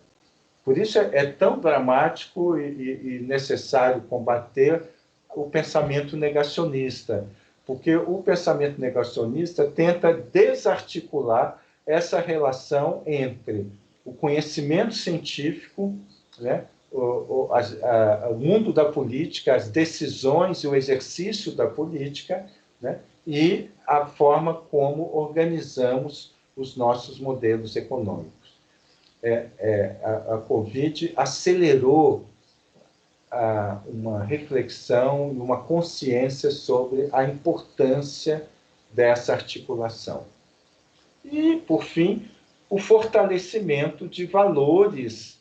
Por isso é tão dramático e necessário combater o pensamento negacionista, porque o pensamento negacionista tenta desarticular essa relação entre o conhecimento científico, né, o mundo da política, as decisões e o exercício da política, né, e a forma como organizamos os nossos modelos econômicos. A Covid acelerou uma reflexão, uma consciência sobre a importância dessa articulação. E, por fim, o fortalecimento de valores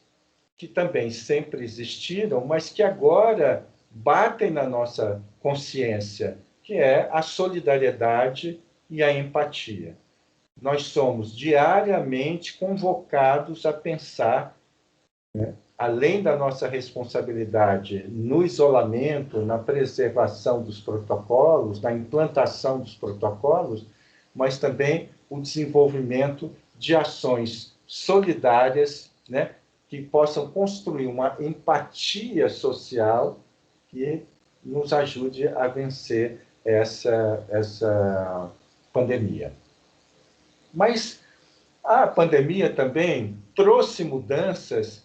que também sempre existiram, mas que agora batem na nossa consciência, que é a solidariedade e a empatia. Nós somos diariamente convocados a pensar, né, além da nossa responsabilidade no isolamento, na preservação dos protocolos, na implantação dos protocolos, mas também o desenvolvimento de ações solidárias, né, que possam construir uma empatia social que nos ajude a vencer essa pandemia. Mas a pandemia também trouxe mudanças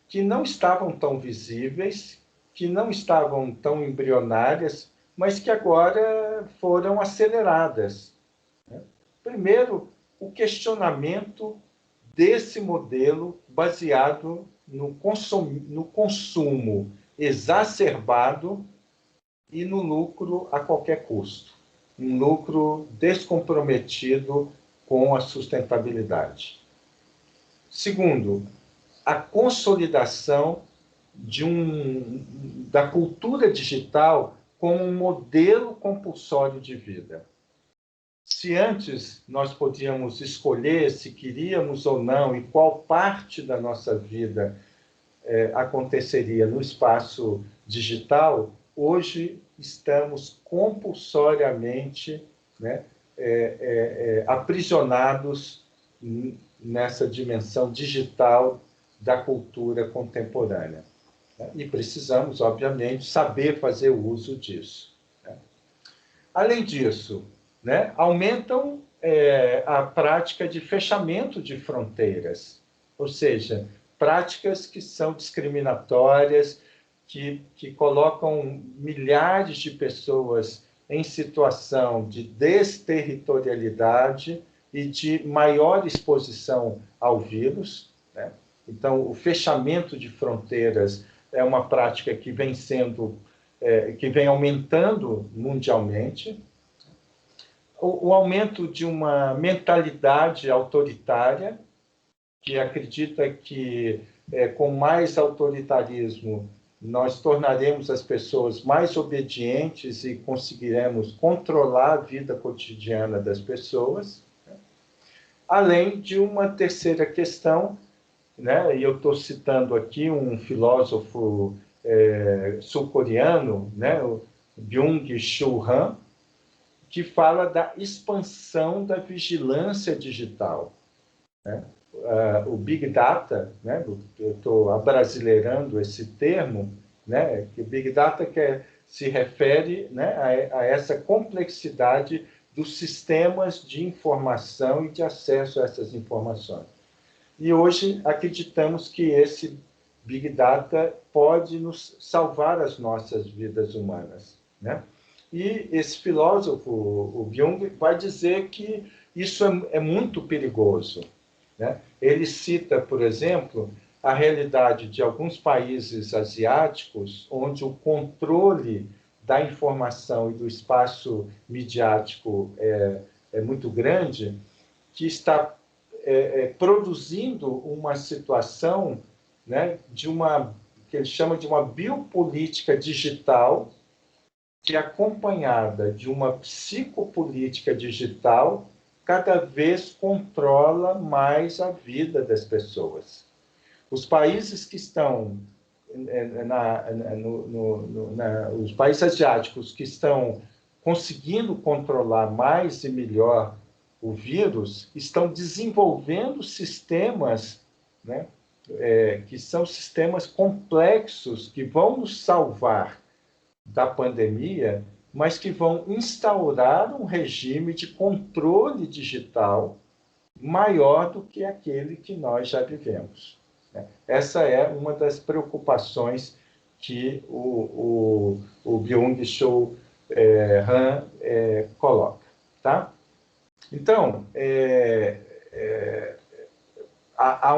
que não estavam tão visíveis, que não estavam tão embrionárias, mas que agora foram aceleradas. Primeiro, o questionamento desse modelo baseado no consumo exacerbado e no lucro a qualquer custo. Um lucro descomprometido com a sustentabilidade. Segundo, a consolidação da cultura digital como um modelo compulsório de vida. Se antes nós podíamos escolher se queríamos ou não e qual parte da nossa vida aconteceria no espaço digital, hoje estamos compulsoriamente, né, aprisionados nessa dimensão digital da cultura contemporânea. E precisamos, obviamente, saber fazer uso disso. Além disso, né, aumentam a prática de fechamento de fronteiras, ou seja, práticas que são discriminatórias, que colocam milhares de pessoas em situação de desterritorialidade e de maior exposição ao vírus, né? Então, o fechamento de fronteiras é uma prática que vem aumentando mundialmente. O aumento de uma mentalidade autoritária, que acredita que com mais autoritarismo nós tornaremos as pessoas mais obedientes e conseguiremos controlar a vida cotidiana das pessoas, né? Além de uma terceira questão, né? E eu estou citando aqui um filósofo sul-coreano, né? O Byung-Chul Han, que fala da expansão da vigilância digital, né? O Big Data, né? Eu estou abrasileirando esse termo, né? Que o Big Data se refere, né, a essa complexidade dos sistemas de informação e de acesso a essas informações. E hoje acreditamos que esse Big Data pode nos salvar as nossas vidas humanas, né? E esse filósofo, o Byung, vai dizer que isso é muito perigoso, né? Ele cita, por exemplo, a realidade de alguns países asiáticos, onde o controle da informação e do espaço midiático é muito grande, que está produzindo uma situação, né, que ele chama de uma biopolítica digital, que é acompanhada de uma psicopolítica digital, cada vez controla mais a vida das pessoas. Os países que estão, os países asiáticos que estão conseguindo controlar mais e melhor o vírus, estão desenvolvendo sistemas, né, que são sistemas complexos, que vão nos salvar da pandemia, mas que vão instaurar um regime de controle digital maior do que aquele que nós já vivemos. Essa é uma das preocupações que o Byung-Chul Han coloca. Tá? Então, há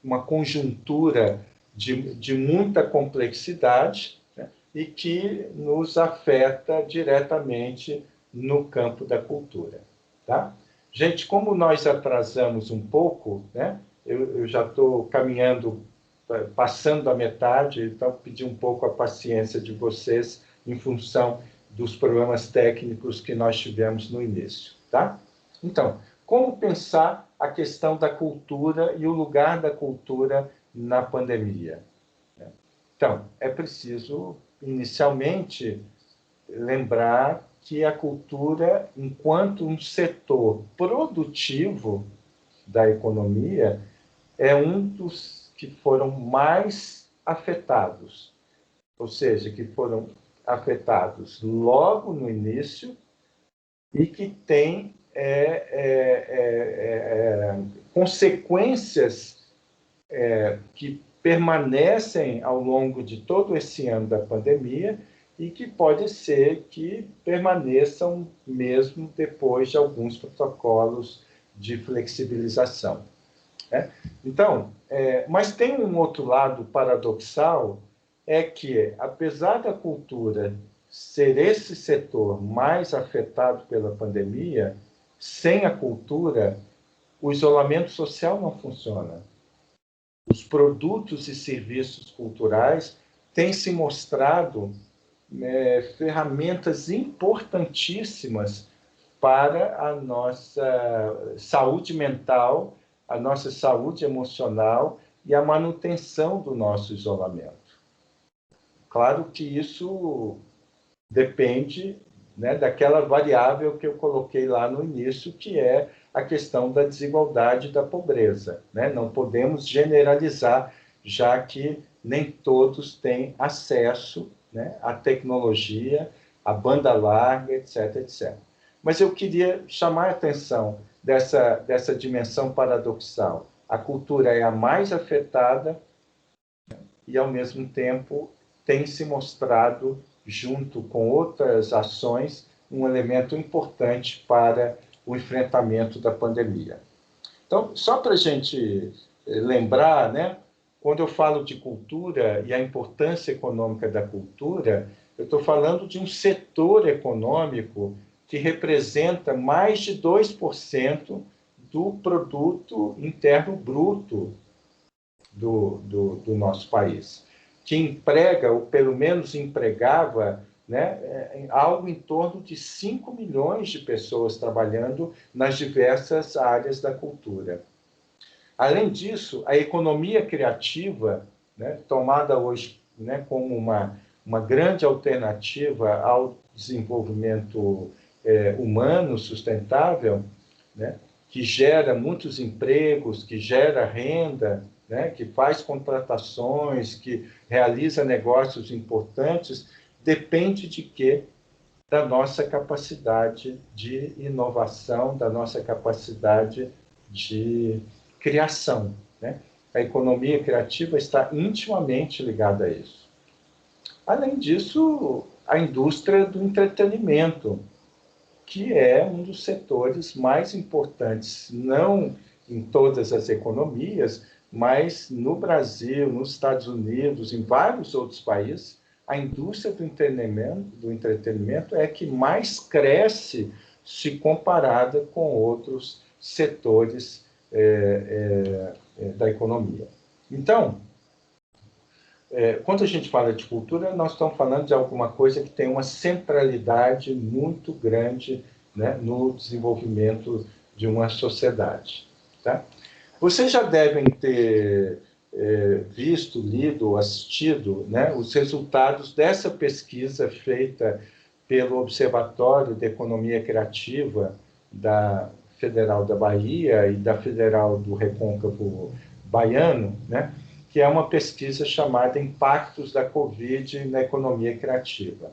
uma conjuntura de muita complexidade, né, e que nos afeta diretamente no campo da cultura. Tá? Gente, como nós atrasamos um pouco, né, eu já estou caminhando, passando a metade, então pedi um pouco a paciência de vocês em função dos problemas técnicos que nós tivemos no início. Tá? Então, como pensar a questão da cultura e o lugar da cultura na pandemia? Então, é preciso, inicialmente, lembrar que a cultura, enquanto um setor produtivo da economia, é um dos que foram mais afetados, ou seja, que foram afetados logo no início e que tem consequências que permanecem ao longo de todo esse ano da pandemia e que pode ser que permaneçam mesmo depois de alguns protocolos de flexibilização. Né? Então, mas tem um outro lado paradoxal, é que, apesar da cultura ser esse setor mais afetado pela pandemia, sem a cultura, o isolamento social não funciona. Os produtos e serviços culturais têm se mostrado ferramentas importantíssimas para a nossa saúde mental, a nossa saúde emocional e a manutenção do nosso isolamento. Claro que isso depende, né, daquela variável que eu coloquei lá no início, que é a questão da desigualdade e da pobreza. Né? Não podemos generalizar, já que nem todos têm acesso, né, à tecnologia, à banda larga, etc, etc. Mas eu queria chamar a atenção dessa dimensão paradoxal. A cultura é a mais afetada e, ao mesmo tempo, tem se mostrado, junto com outras ações, um elemento importante para o enfrentamento da pandemia. Então, só para a gente lembrar, né, quando eu falo de cultura e a importância econômica da cultura, eu estou falando de um setor econômico que representa mais de 2% do produto interno bruto do nosso país, que emprega, ou pelo menos empregava, né, algo em torno de 5 milhões de pessoas trabalhando nas diversas áreas da cultura. Além disso, a economia criativa, né, tomada hoje, né, como uma grande alternativa ao desenvolvimento humano sustentável, né, que gera muitos empregos, que gera renda, né, que faz contratações, que realiza negócios importantes, depende de quê? Da nossa capacidade de inovação, da nossa capacidade de criação. Né? A economia criativa está intimamente ligada a isso. Além disso, a indústria do entretenimento, que é um dos setores mais importantes, não em todas as economias, mas no Brasil, nos Estados Unidos, em vários outros países, a indústria do entretenimento é a que mais cresce se comparada com outros setores da economia. Então, quando a gente fala de cultura, nós estamos falando de alguma coisa que tem uma centralidade muito grande, né, no desenvolvimento de uma sociedade. Tá? Vocês já devem ter visto, lido ou assistido, né, os resultados dessa pesquisa feita pelo Observatório de Economia Criativa da Federal da Bahia e da Federal do Recôncavo Baiano, né, que é uma pesquisa chamada Impactos da Covid na Economia Criativa.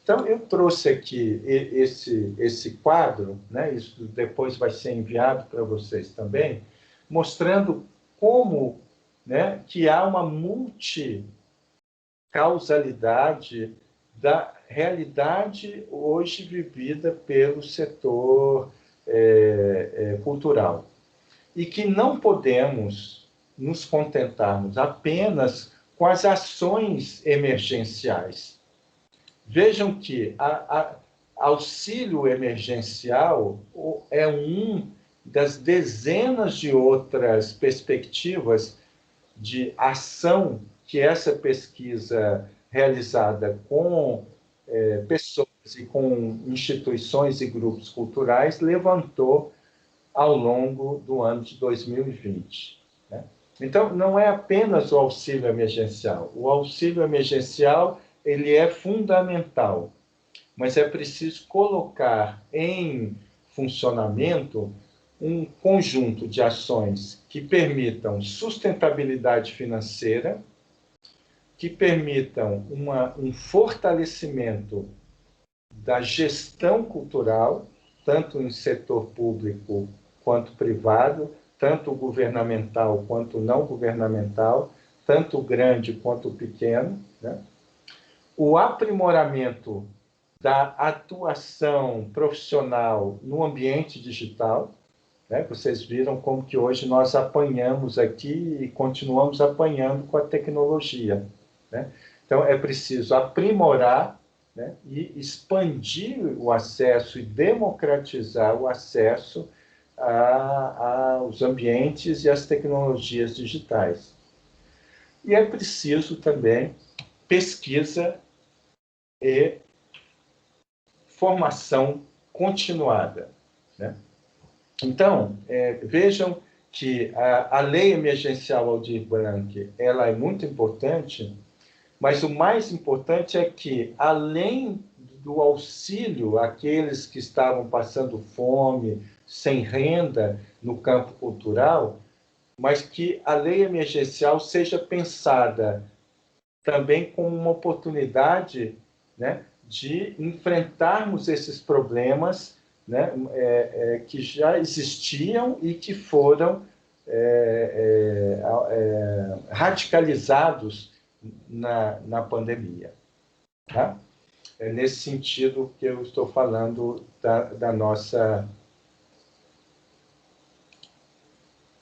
Então, eu trouxe aqui esse quadro, né? Isso depois vai ser enviado para vocês também, mostrando como, né, que há uma multicausalidade da realidade hoje vivida pelo setor cultural. E que não podemos nos contentarmos apenas com as ações emergenciais. Vejam que auxílio emergencial é das dezenas de outras perspectivas de ação que essa pesquisa realizada com pessoas e com instituições e grupos culturais levantou ao longo do ano de 2020. Né? Então, não é apenas o auxílio emergencial. O auxílio emergencial ele é fundamental, mas é preciso colocar em funcionamento um conjunto de ações que permitam sustentabilidade financeira, que permitam um fortalecimento da gestão cultural, tanto em setor público quanto privado, tanto governamental quanto não governamental, tanto grande quanto pequeno, né? O aprimoramento da atuação profissional no ambiente digital, né? Vocês viram como que hoje nós apanhamos aqui e continuamos apanhando com a tecnologia, né? Então, é preciso aprimorar, né, e expandir o acesso e democratizar o acesso aos ambientes e às tecnologias digitais. E é preciso também pesquisa e formação continuada, né? Então, vejam que a Lei Emergencial Aldir Blanc ela é muito importante, mas o mais importante é que, além do auxílio àqueles que estavam passando fome, sem renda no campo cultural, mas que a lei emergencial seja pensada também como uma oportunidade, né, de enfrentarmos esses problemas, né, que já existiam e que foram radicalizados na pandemia. Tá? É nesse sentido que eu estou falando da nossa...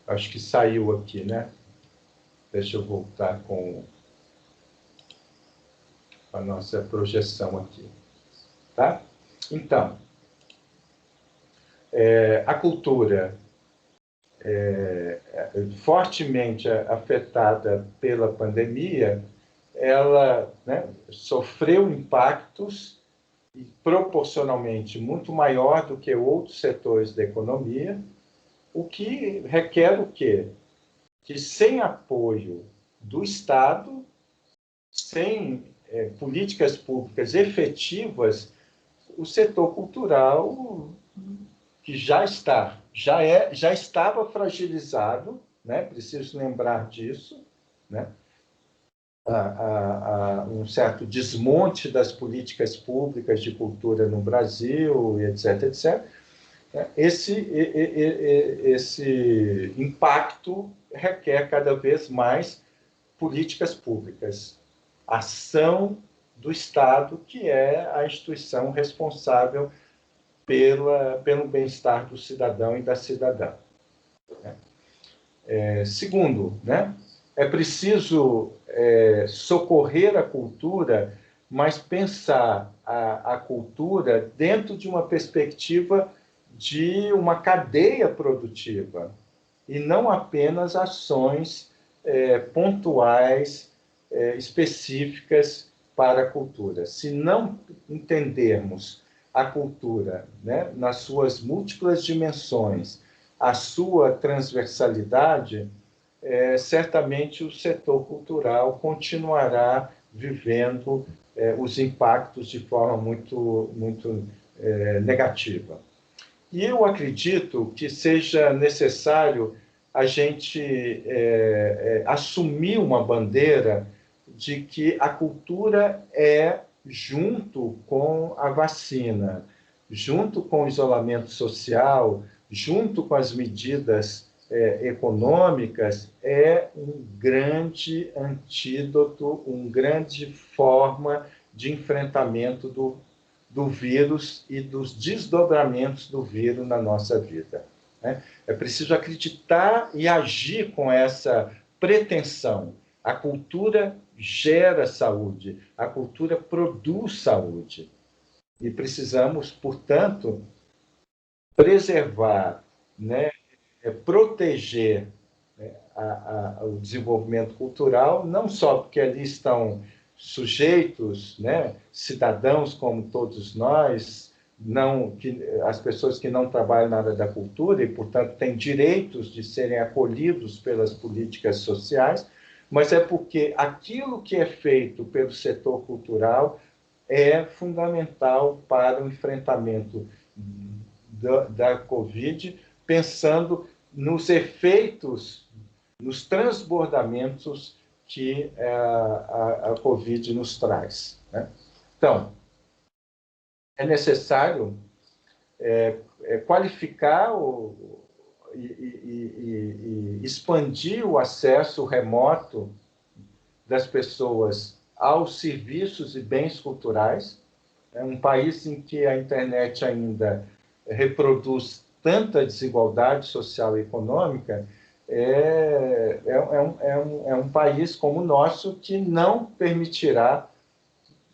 Acho que saiu aqui, né? Deixa eu voltar com a nossa projeção aqui. Tá? Então, a cultura fortemente afetada pela pandemia, ela, né, sofreu impactos proporcionalmente muito maior do que outros setores da economia, o que requer o quê? Que sem apoio do Estado, sem políticas públicas efetivas, o setor cultural, que já estava fragilizado, né? Preciso lembrar disso, né? Um certo desmonte das políticas públicas de cultura no Brasil, etc., etc. Esse impacto requer cada vez mais políticas públicas, ação do Estado, que é a instituição responsável pelo bem-estar do cidadão e da cidadã. Segundo, né, é preciso socorrer a cultura, mas pensar a cultura dentro de uma perspectiva de uma cadeia produtiva, e não apenas ações pontuais, específicas para a cultura. Se não entendermos a cultura, né, nas suas múltiplas dimensões, a sua transversalidade, certamente o setor cultural continuará vivendo os impactos de forma muito negativa. E eu acredito que seja necessário a gente assumiu uma bandeira de que a cultura é, junto com a vacina, junto com o isolamento social, junto com as medidas econômicas, é um grande antídoto, uma grande forma de enfrentamento do vírus e dos desdobramentos do vírus na nossa vida. Né? É preciso acreditar e agir com essa pretensão. A cultura gera saúde, a cultura produz saúde. E precisamos, portanto, preservar, né, proteger, né, o desenvolvimento cultural, não só porque ali estão sujeitos, né, cidadãos como todos nós, as pessoas que não trabalham na área da cultura e, portanto, têm direitos de serem acolhidos pelas políticas sociais, mas é porque aquilo que é feito pelo setor cultural é fundamental para o enfrentamento da Covid, pensando nos efeitos, nos transbordamentos que a Covid nos traz. Né? Então, é necessário qualificar e expandir o acesso remoto das pessoas aos serviços e bens culturais. É um país em que a internet ainda reproduz tanta desigualdade social e econômica, é um país como o nosso que não permitirá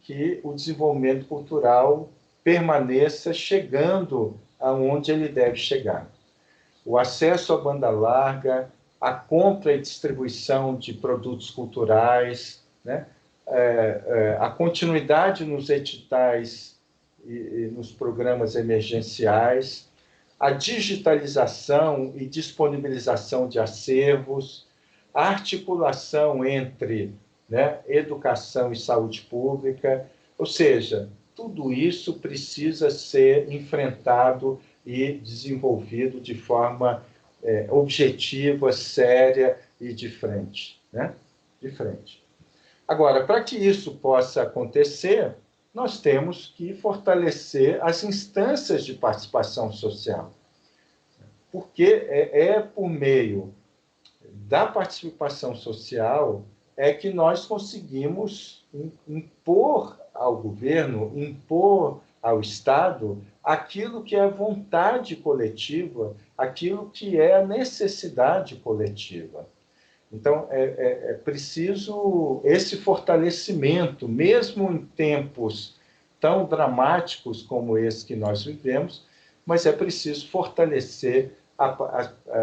que o desenvolvimento cultural permaneça chegando aonde ele deve chegar. O acesso à banda larga, a compra e distribuição de produtos culturais, né? A continuidade nos editais e nos programas emergenciais, a digitalização e disponibilização de acervos, a articulação entre, né, educação e saúde pública, ou seja, tudo isso precisa ser enfrentado e desenvolvido de forma objetiva, séria e de frente, né? De frente. Agora, para que isso possa acontecer, nós temos que fortalecer as instâncias de participação social, porque é por meio da participação social que nós conseguimos impor ao governo, impor ao Estado aquilo que é a vontade coletiva, aquilo que é a necessidade coletiva. Então, é preciso esse fortalecimento, mesmo em tempos tão dramáticos como esse que nós vivemos, mas é preciso fortalecer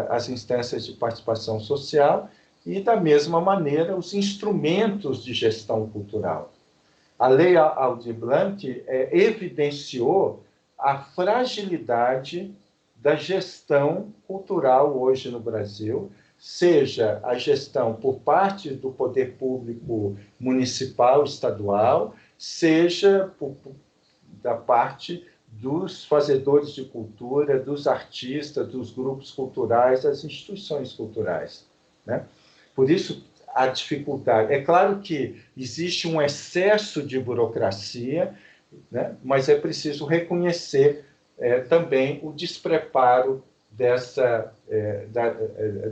as instâncias de participação social e, da mesma maneira, os instrumentos de gestão cultural. A Lei Aldir Blanc evidenciou a fragilidade da gestão cultural hoje no Brasil, seja a gestão por parte do poder público municipal, estadual, seja da parte dos fazedores de cultura, dos artistas, dos grupos culturais, das instituições culturais. Né? Por isso, a dificuldade. É claro que existe um excesso de burocracia, né? Mas é preciso reconhecer também o despreparo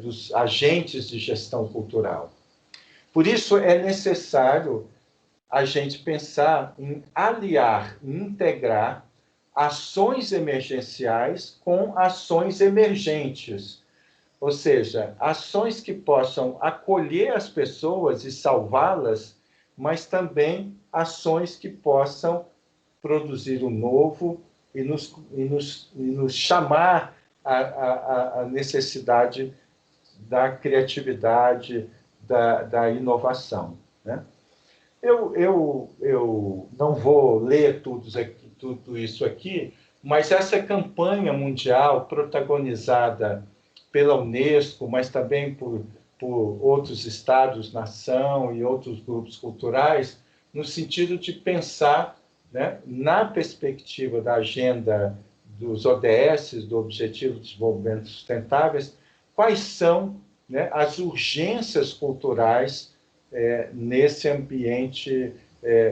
dos agentes de gestão cultural. Por isso, é necessário a gente pensar em aliar, em integrar ações emergenciais com ações emergentes, ou seja, ações que possam acolher as pessoas e salvá-las, mas também ações que possam produzir o novo e nos chamar a necessidade da criatividade, da inovação. Né? Eu não vou ler tudo isso aqui, mas essa campanha mundial protagonizada pela Unesco, mas também por outros estados-nação e outros grupos culturais, no sentido de pensar, né, na perspectiva da agenda dos ODS, do Objetivo de Desenvolvimento Sustentáveis, quais são, né, as urgências culturais nesse ambiente,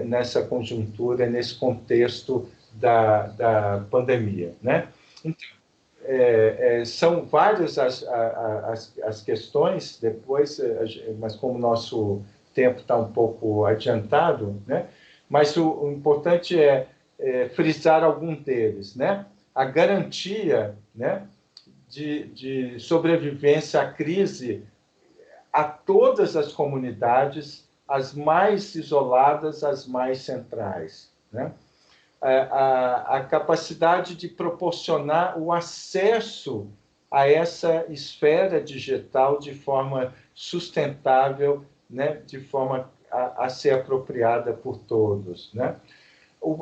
nessa conjuntura, nesse contexto da pandemia, né? Então, são várias as questões, depois, mas como o nosso tempo está um pouco adiantado, né? Mas o importante é frisar algum deles, né? A garantia, né, de sobrevivência à crise a todas as comunidades, as mais isoladas, as mais centrais, né? A capacidade de proporcionar o acesso a essa esfera digital de forma sustentável, né? De forma a ser apropriada por todos, né?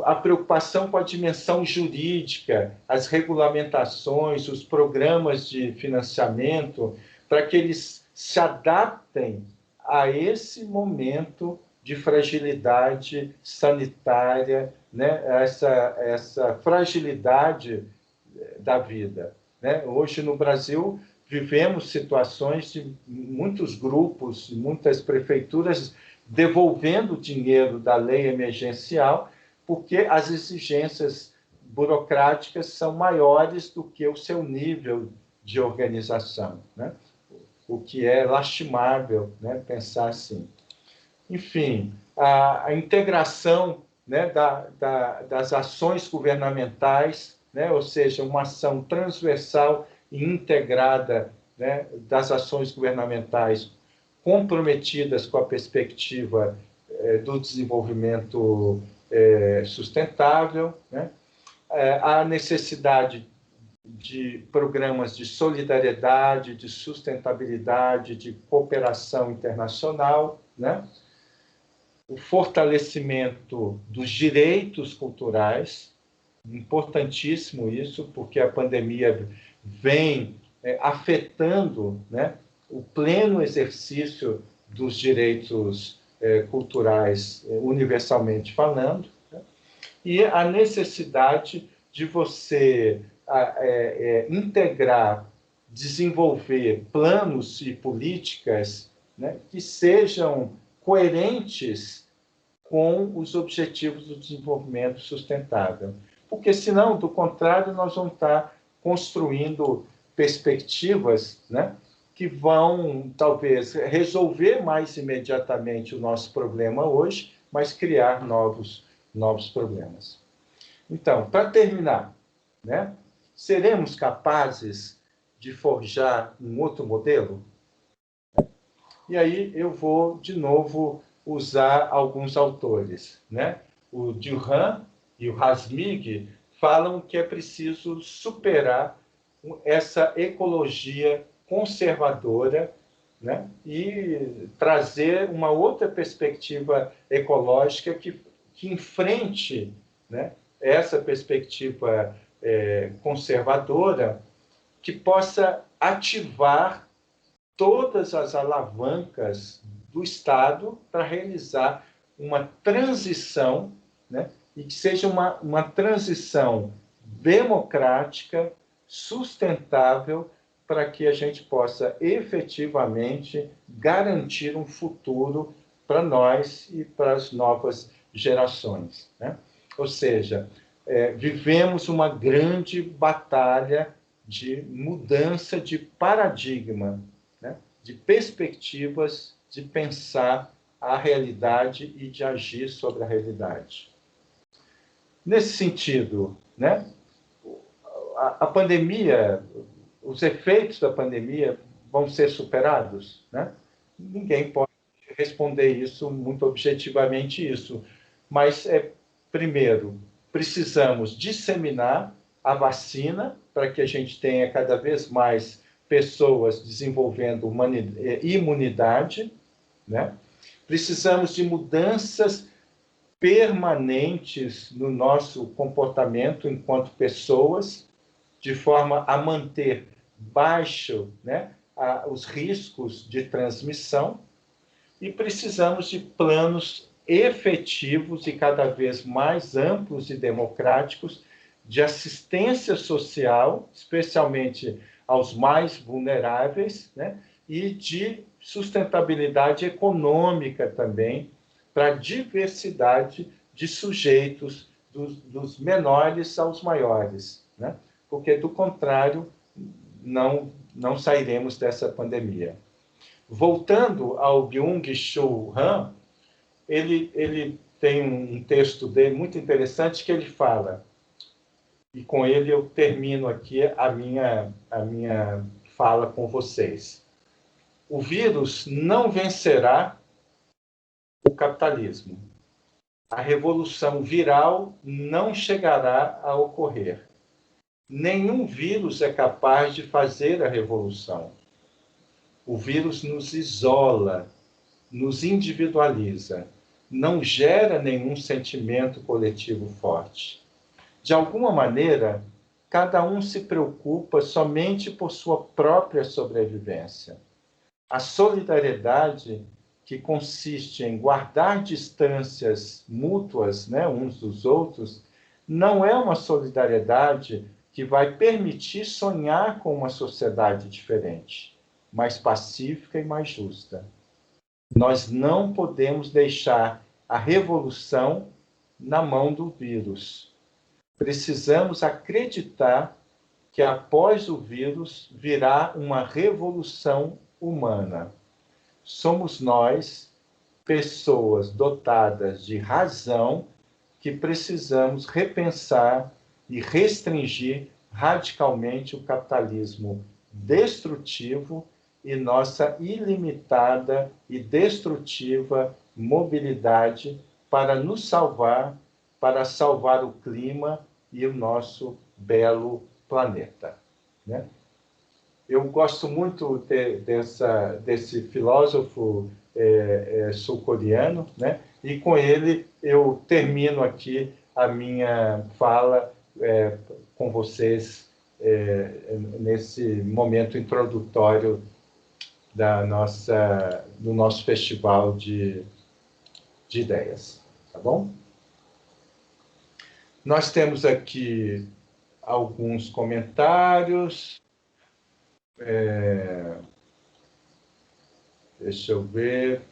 A preocupação com a dimensão jurídica, as regulamentações, os programas de financiamento, para que eles se adaptem a esse momento de fragilidade sanitária, né? Essa fragilidade da vida, né? Hoje, no Brasil, vivemos situações de muitos grupos, muitas prefeituras devolvendo dinheiro da lei emergencial, porque as exigências burocráticas são maiores do que o seu nível de organização, né? O que é lastimável, né, pensar assim. Enfim, a integração, né, das ações governamentais, né, ou seja, uma ação transversal e integrada, né, das ações governamentais comprometidas com a perspectiva do desenvolvimento sustentável, né? A necessidade de programas de solidariedade, de sustentabilidade, de cooperação internacional, né? O fortalecimento dos direitos culturais, importantíssimo isso, porque a pandemia vem afetando, né, o pleno exercício dos direitos culturais, universalmente falando, né? E a necessidade de você integrar, desenvolver planos e políticas, né, que sejam coerentes com os objetivos do desenvolvimento sustentável. Porque, senão, do contrário, nós vamos estar construindo perspectivas, né, que vão, talvez, resolver mais imediatamente o nosso problema hoje, mas criar novos problemas. Então, para terminar, né, seremos capazes de forjar um outro modelo? E aí eu vou, de novo, usar alguns autores, né? O Durkheim e o Hasmig falam que é preciso superar essa ecologia conservadora, né? E trazer uma outra perspectiva ecológica que enfrente, né, essa perspectiva conservadora, que possa ativar todas as alavancas do Estado para realizar uma transição, né, e que seja uma transição democrática, sustentável, para que a gente possa efetivamente garantir um futuro para nós e para as novas gerações, né? Ou seja, vivemos uma grande batalha de mudança de paradigma, né? De perspectivas, de pensar a realidade e de agir sobre a realidade. Nesse sentido, né, a pandemia, os efeitos da pandemia vão ser superados, né? Ninguém pode responder isso muito objetivamente isso, mas primeiro precisamos disseminar a vacina para que a gente tenha cada vez mais pessoas desenvolvendo imunidade, né? Precisamos de mudanças permanentes no nosso comportamento enquanto pessoas, de forma a manter baixo, né, os riscos de transmissão, e precisamos de planos efetivos e cada vez mais amplos e democráticos de assistência social, especialmente aos mais vulneráveis, né? E de sustentabilidade econômica também, para a diversidade de sujeitos, dos menores aos maiores, né? Porque, do contrário, não sairemos dessa pandemia. Voltando ao Byung-Chul Han, ele tem um texto dele muito interessante que ele fala, e com ele eu termino aqui a minha fala com vocês. O vírus não vencerá o capitalismo. A revolução viral não chegará a ocorrer. Nenhum vírus é capaz de fazer a revolução. O vírus nos isola, nos individualiza, não gera nenhum sentimento coletivo forte. De alguma maneira, cada um se preocupa somente por sua própria sobrevivência. A solidariedade, que consiste em guardar distâncias mútuas, né, uns dos outros, não é uma solidariedade que vai permitir sonhar com uma sociedade diferente, mais pacífica e mais justa. Nós não podemos deixar a revolução na mão do vírus. Precisamos acreditar que após o vírus virá uma revolução humana. Somos nós, pessoas dotadas de razão, que precisamos repensar e restringir radicalmente o capitalismo destrutivo e nossa ilimitada e destrutiva mobilidade para nos salvar, para salvar o clima e o nosso belo planeta, né? Eu gosto muito desse filósofo sul-coreano, né? E com ele eu termino aqui a minha fala com vocês nesse momento introdutório do nosso festival de ideias, tá bom? Nós temos aqui alguns comentários. Deixa eu ver,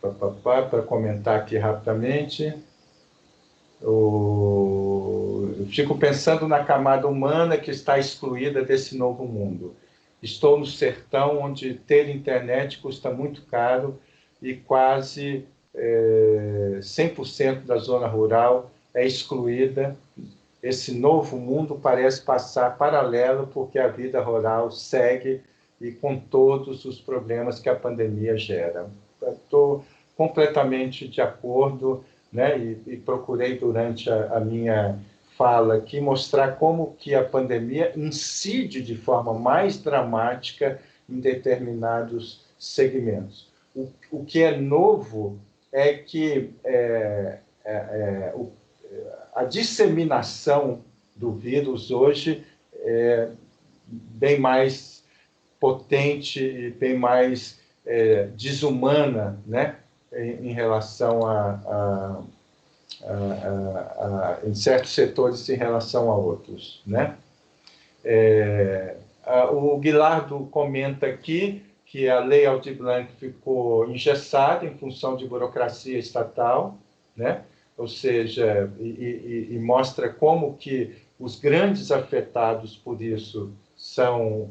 para comentar aqui rapidamente. Eu fico pensando na camada humana que está excluída desse novo mundo. Estou no sertão, onde ter internet custa muito caro e quase 100% da zona rural é excluída. Esse novo mundo parece passar paralelo, porque a vida rural segue e com todos os problemas que a pandemia gera. Estou completamente de acordo, né? E procurei, durante a minha fala aqui, mostrar como que a pandemia incide de forma mais dramática em determinados segmentos. O que é novo é que a disseminação do vírus hoje é bem mais potente e bem mais desumana, né, em relação em certos setores em relação a outros, né? O Guilardo comenta aqui que a Lei Aldir Blanc ficou engessada em função de burocracia estatal, né? Ou seja, e mostra como que os grandes afetados por isso são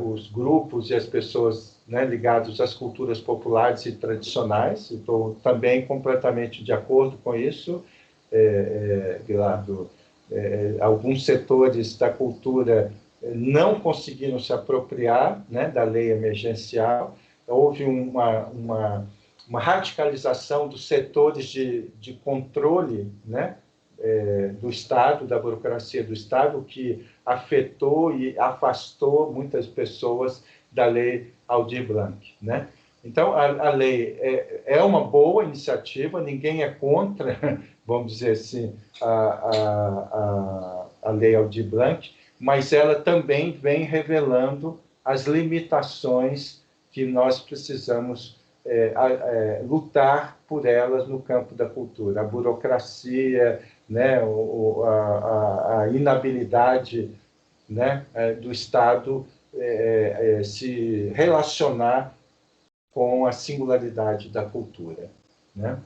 os grupos e as pessoas, né, ligados às culturas populares e tradicionais. Estou também completamente de acordo com isso, Guilardo. Alguns setores da cultura não conseguiram se apropriar, né, da lei emergencial. Houve uma radicalização dos setores de controle, né, do Estado, da burocracia do Estado, que afetou e afastou muitas pessoas da Lei Aldir Blanc, né? Então, a lei é uma boa iniciativa, ninguém é contra, vamos dizer assim, a Lei Aldir Blanc, mas ela também vem revelando as limitações que nós precisamos lutar por elas no campo da cultura. A burocracia, né, a inabilidade, né, do Estado se relacionar com a singularidade da cultura, né?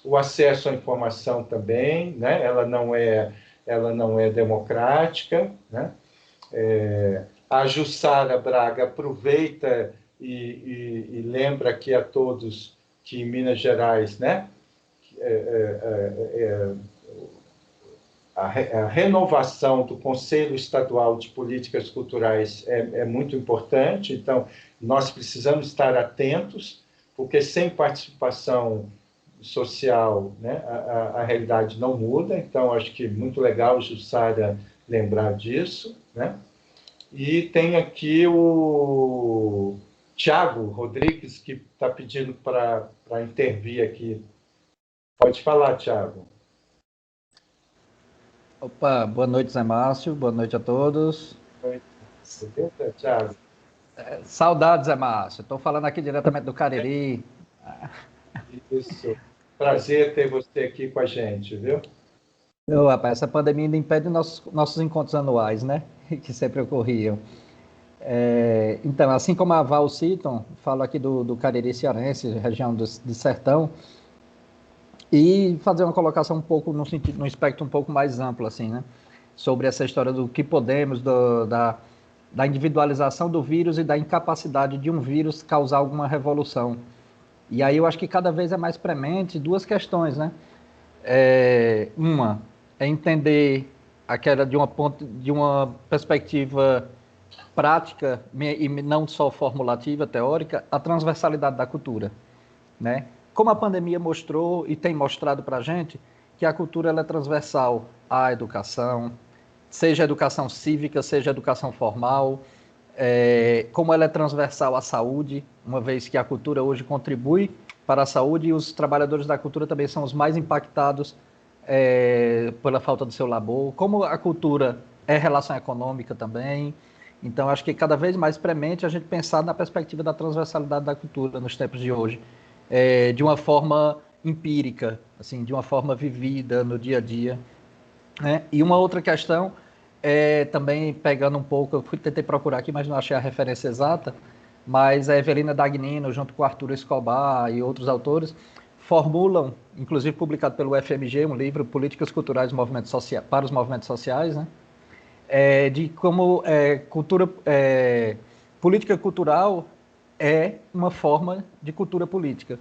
O acesso à informação também, né? Ela não é democrática, né? A Jussara Braga aproveita e lembra aqui a todos que em Minas Gerais, né? A renovação do Conselho Estadual de Políticas Culturais é muito importante, então nós precisamos estar atentos, porque sem participação social, né, a realidade não muda, então acho que é muito legal, Jussara, lembrar disso, né? E tem aqui o Tiago Rodrigues, que está pedindo para intervir aqui. Pode falar, Tiago.
Opa, boa noite, Zé Márcio, boa noite a todos.
Beleza, Tiago?
Saudades, Zé Márcio, estou falando aqui diretamente do Cariri.
Isso, prazer ter você aqui com a gente, viu?
Rapaz, essa pandemia ainda impede nossos encontros anuais, né? Que sempre ocorriam. Então, assim como a Val citam, falo aqui do Cariri cearense, região do Sertão, e fazer uma colocação um pouco no espectro um pouco mais amplo, assim, né? Sobre essa história do que podemos, da individualização do vírus e da incapacidade de um vírus causar alguma revolução. E aí eu acho que cada vez é mais premente duas questões, né? Uma é entender aquela de uma perspectiva prática e não só formulativa, teórica, a transversalidade da cultura, né? Como a pandemia mostrou e tem mostrado para a gente que a cultura ela é transversal à educação, seja educação cívica, seja educação formal, como ela é transversal à saúde, uma vez que a cultura hoje contribui para a saúde e os trabalhadores da cultura também são os mais impactados pela falta do seu labor, como a cultura é relação econômica também. Então, acho que cada vez mais premente a gente pensar na perspectiva da transversalidade da cultura nos tempos de hoje, de uma forma empírica, assim, de uma forma vivida no dia a dia, né? E uma outra questão, também pegando um pouco, eu tentei procurar aqui, mas não achei a referência exata, mas a Evelina Dagnino, junto com Arthur Escobar e outros autores, formulam, inclusive publicado pelo FMG, um livro, Políticas Culturais para os Movimentos Sociais, né? De como política cultural é uma forma de cultura política,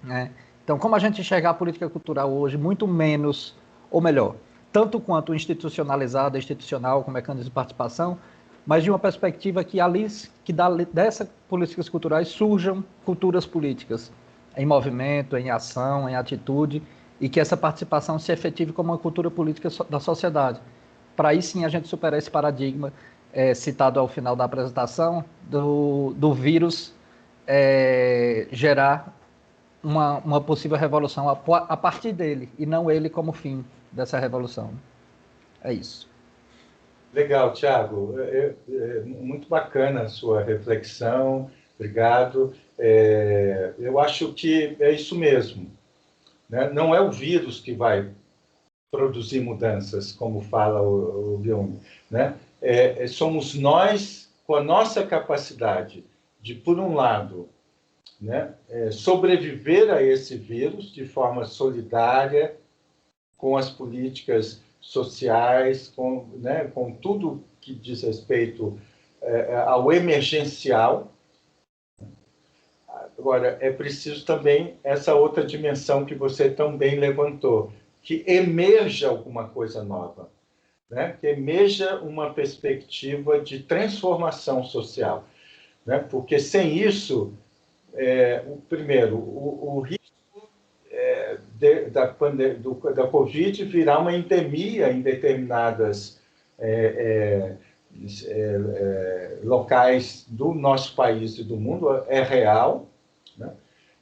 né? Então, como a gente enxergar a política cultural hoje muito menos, ou melhor, tanto quanto institucionalizada, institucional, com mecanismo de participação, mas de uma perspectiva que dessas políticas culturais surjam culturas políticas, em movimento, em ação, em atitude, e que essa participação se efetive como uma cultura política da sociedade. Para aí sim a gente superar esse paradigma citado ao final da apresentação, do vírus gerar uma possível revolução a partir dele, e não ele como fim dessa revolução. É isso.
Legal, Tiago. Muito bacana a sua reflexão, obrigado. Eu acho que é isso mesmo, né? Não é o vírus que vai produzir mudanças, como fala o Jung, né? Somos nós, com a nossa capacidade de, por um lado, né, sobreviver a esse vírus de forma solidária, com as políticas sociais, com tudo que diz respeito ao emergencial. Agora, é preciso também essa outra dimensão que você também levantou, que emerja alguma coisa nova, né? Que emerja uma perspectiva de transformação social, né? Porque sem isso, primeiro, o risco da Covid virá uma endemia em determinadas locais do nosso país e do mundo, é real, né?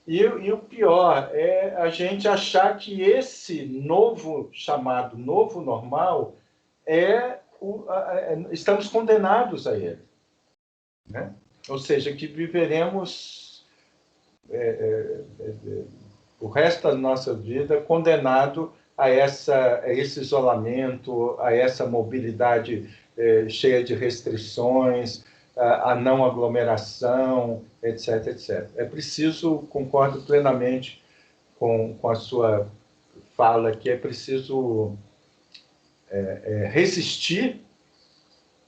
E o pior é a gente achar que esse chamado novo normal estamos condenados a ele, né? Ou seja, que viveremos o resto da nossa vida condenado a esse isolamento, a essa mobilidade cheia de restrições, a não aglomeração, etc, etc. É preciso, concordo plenamente com a sua fala, que é preciso resistir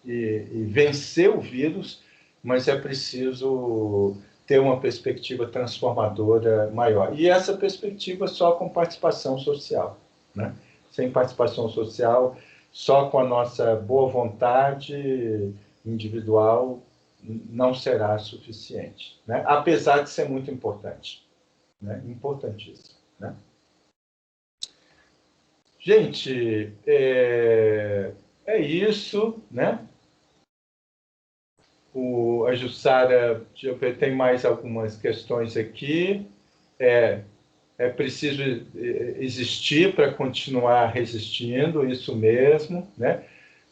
e vencer o vírus, mas é preciso ter uma perspectiva transformadora maior. E essa perspectiva só com participação social, né? Sem participação social, só com a nossa boa vontade individual, não será suficiente, né? Apesar de ser muito importante, né? Importantíssimo, né? Gente, é isso, né? A Jussara, deixa eu ver, tem mais algumas questões aqui. É preciso existir para continuar resistindo, isso mesmo, né?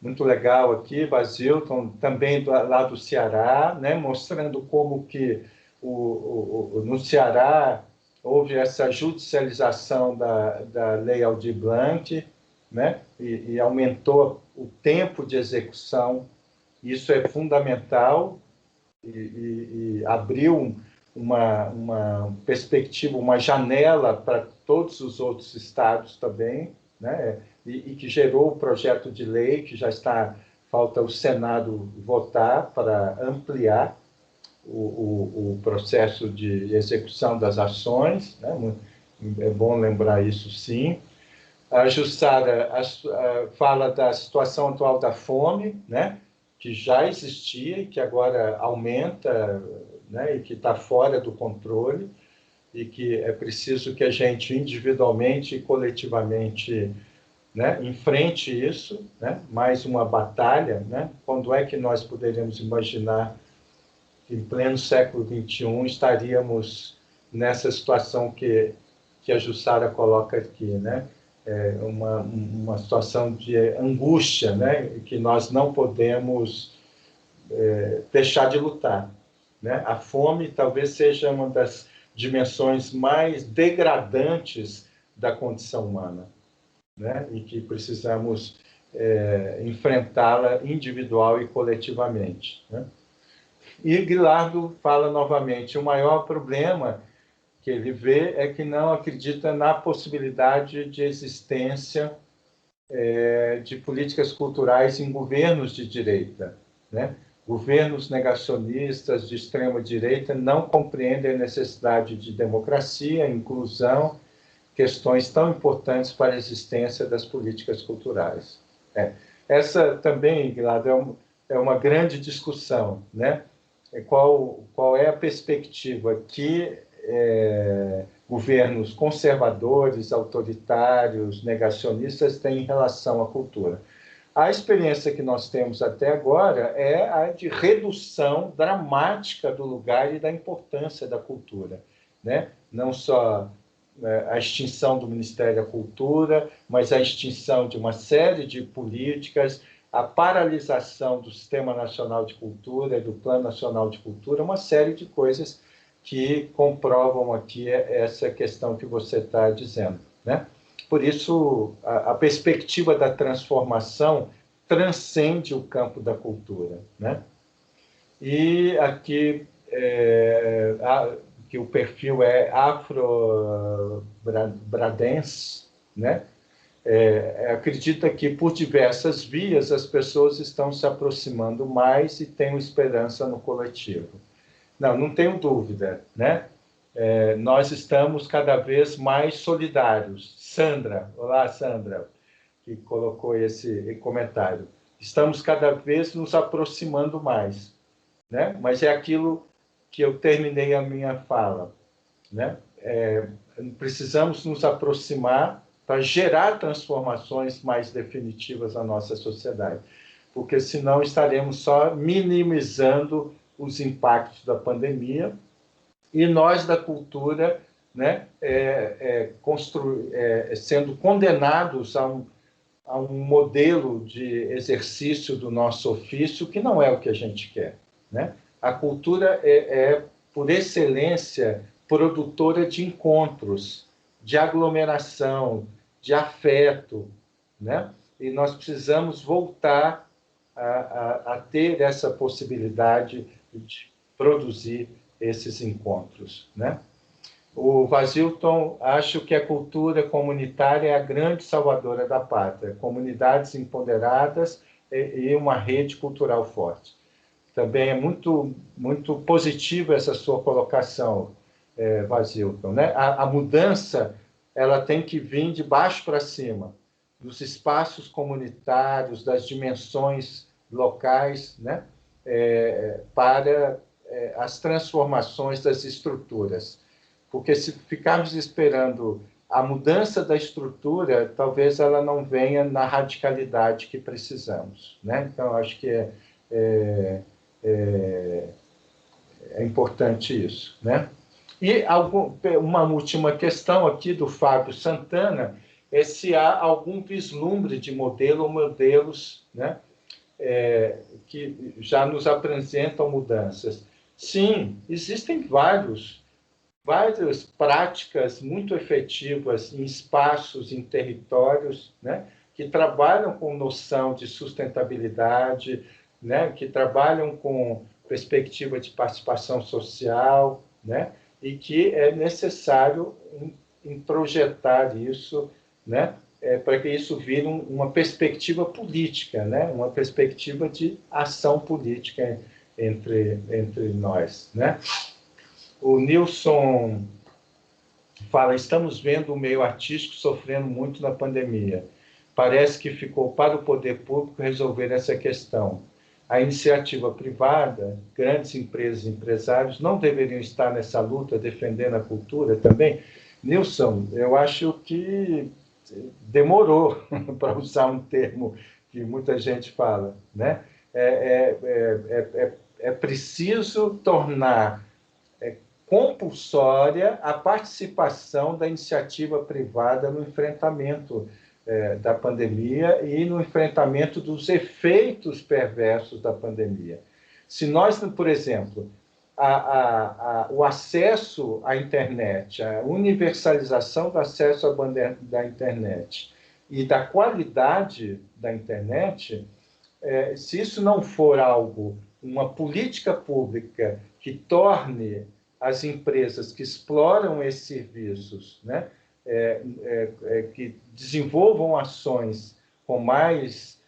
Muito legal aqui, Basilton, também lá do Ceará, né? Mostrando como que no Ceará houve essa judicialização da Lei Aldir Blanc, né? E aumentou o tempo de execução. Isso é fundamental e abriu uma perspectiva, uma janela para todos os outros estados também, né? E que gerou o projeto de lei que já está, falta o Senado votar para ampliar o processo de execução das ações, né? É bom lembrar isso, sim. A Jussara fala da situação atual da fome, né? Que já existia e que agora aumenta, né? E que está fora do controle, e que é preciso que a gente individualmente e coletivamente, né, enfrente isso, né? Mais uma batalha, né? Quando é que nós poderíamos imaginar que em pleno século XXI estaríamos nessa situação que a Jussara coloca aqui, né? Uma situação de angústia, né? Que nós não podemos deixar de lutar, né? A fome talvez seja uma das dimensões mais degradantes da condição humana, né? E que precisamos enfrentá-la individual e coletivamente, né? E Guilardo fala novamente, o maior problema que ele vê é que não acredita na possibilidade de existência de políticas culturais em governos de direita, né? Governos negacionistas de extrema-direita não compreendem a necessidade de democracia, inclusão, questões tão importantes para a existência das políticas culturais. Essa também, Guilardo, é uma grande discussão, né? Qual é a perspectiva que governos conservadores, autoritários, negacionistas têm em relação à cultura? A experiência que nós temos até agora é a de redução dramática do lugar e da importância da cultura, né? Não só a extinção do Ministério da Cultura, mas a extinção de uma série de políticas, a paralisação do Sistema Nacional de Cultura, do Plano Nacional de Cultura, uma série de coisas que comprovam aqui essa questão que você está dizendo, né? Por isso, a perspectiva da transformação transcende o campo da cultura, né? E aqui, que o perfil é afro-bradense, né? Acredita que, por diversas vias, as pessoas estão se aproximando mais e têm esperança no coletivo. Não tenho dúvida, né? Nós estamos cada vez mais solidários. Sandra, olá, Sandra, que colocou esse comentário. Estamos cada vez nos aproximando mais, né? Mas é aquilo que eu terminei a minha fala, né? Precisamos nos aproximar para gerar transformações mais definitivas na nossa sociedade, porque senão estaremos só minimizando os impactos da pandemia e nós da cultura, né, sendo condenados a um modelo de exercício do nosso ofício que não é o que a gente quer, né? A cultura por excelência, produtora de encontros, de aglomeração, de afeto, né? E nós precisamos voltar a ter essa possibilidade de produzir esses encontros, né? O Vasilton, acho que a cultura comunitária é a grande salvadora da pátria, comunidades empoderadas e uma rede cultural forte. Também é muito, muito positiva essa sua colocação, Vasilton, né? A mudança ela tem que vir de baixo para cima, dos espaços comunitários, das dimensões locais, né? Para as transformações das estruturas. Porque se ficarmos esperando a mudança da estrutura, talvez ela não venha na radicalidade que precisamos, né? Então, acho que é importante isso, né? E uma última questão aqui do Fábio Santana é se há algum vislumbre de modelo ou modelos, né, que já nos apresentam mudanças. Sim, existem várias práticas muito efetivas em espaços, em territórios, né, que trabalham com noção de sustentabilidade, né, que trabalham com perspectiva de participação social, né, e que é necessário projetar isso, né, para que isso vire uma perspectiva política, né, uma perspectiva de ação política entre nós, né? O Nilson fala, estamos vendo o meio artístico sofrendo muito na pandemia. Parece que ficou para o poder público resolver essa questão. A iniciativa privada, grandes empresas e empresários não deveriam estar nessa luta defendendo a cultura também? Nilson, eu acho que demorou para usar um termo que muita gente fala, né? É preciso tornar compulsória a participação da iniciativa privada no enfrentamento da pandemia e no enfrentamento dos efeitos perversos da pandemia. Se nós, por exemplo, o acesso à internet, a universalização do acesso à banda da internet e da qualidade da internet, se isso não for algo, uma política pública que torne as empresas que exploram esses serviços, né, que desenvolvam ações com mais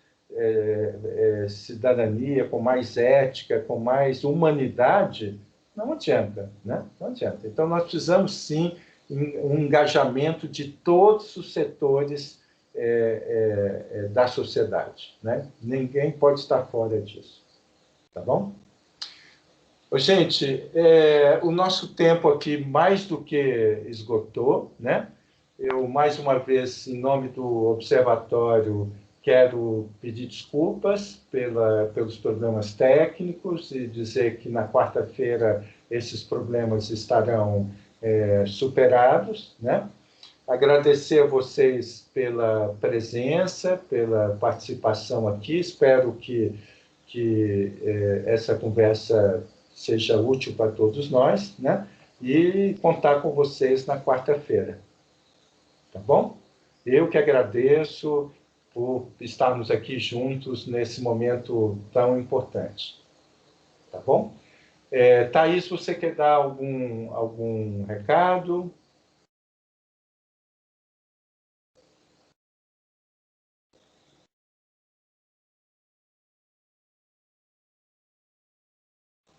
cidadania, com mais ética, com mais humanidade, não adianta, né? Não adianta. Então, nós precisamos, sim, um engajamento de todos os setores da sociedade, né? Ninguém pode estar fora disso, tá bom? Gente, o nosso tempo aqui mais do que esgotou, né? Eu, mais uma vez, em nome do Observatório, quero pedir desculpas pelos problemas técnicos e dizer que na quarta-feira esses problemas estarão superados, né? Agradecer a vocês pela presença, pela participação aqui. Espero que essa conversa seja útil para todos nós, né? E contar com vocês na quarta-feira. Tá bom? Eu que agradeço por estarmos aqui juntos nesse momento tão importante. Tá bom? Thaís, você quer dar algum recado?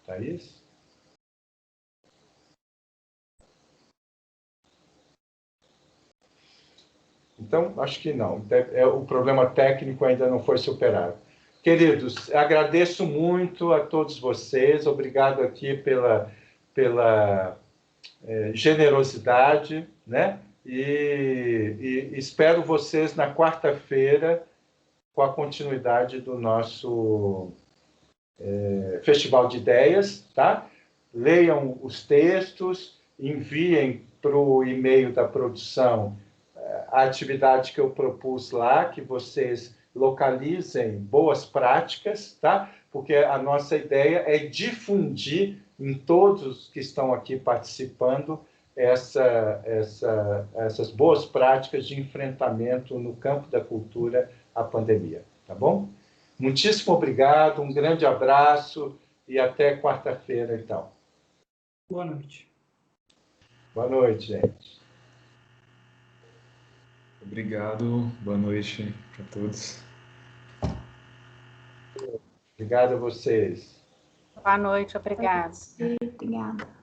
Thaís? Então, acho que não. O problema técnico ainda não foi superado. Queridos, agradeço muito a todos vocês. Obrigado aqui pela generosidade, né? E espero vocês na quarta-feira com a continuidade do nosso Festival de Ideias, tá? Leiam os textos, enviem para o e-mail da produção a atividade que eu propus lá, que vocês localizem boas práticas, tá? Porque a nossa ideia é difundir em todos que estão aqui participando essas boas práticas de enfrentamento no campo da cultura à pandemia, tá bom? Muitíssimo obrigado, um grande abraço e até quarta-feira, então.
Boa noite.
Boa noite, gente.
Obrigado, boa noite para todos.
Obrigado a vocês.
Boa noite, obrigada.
Obrigada.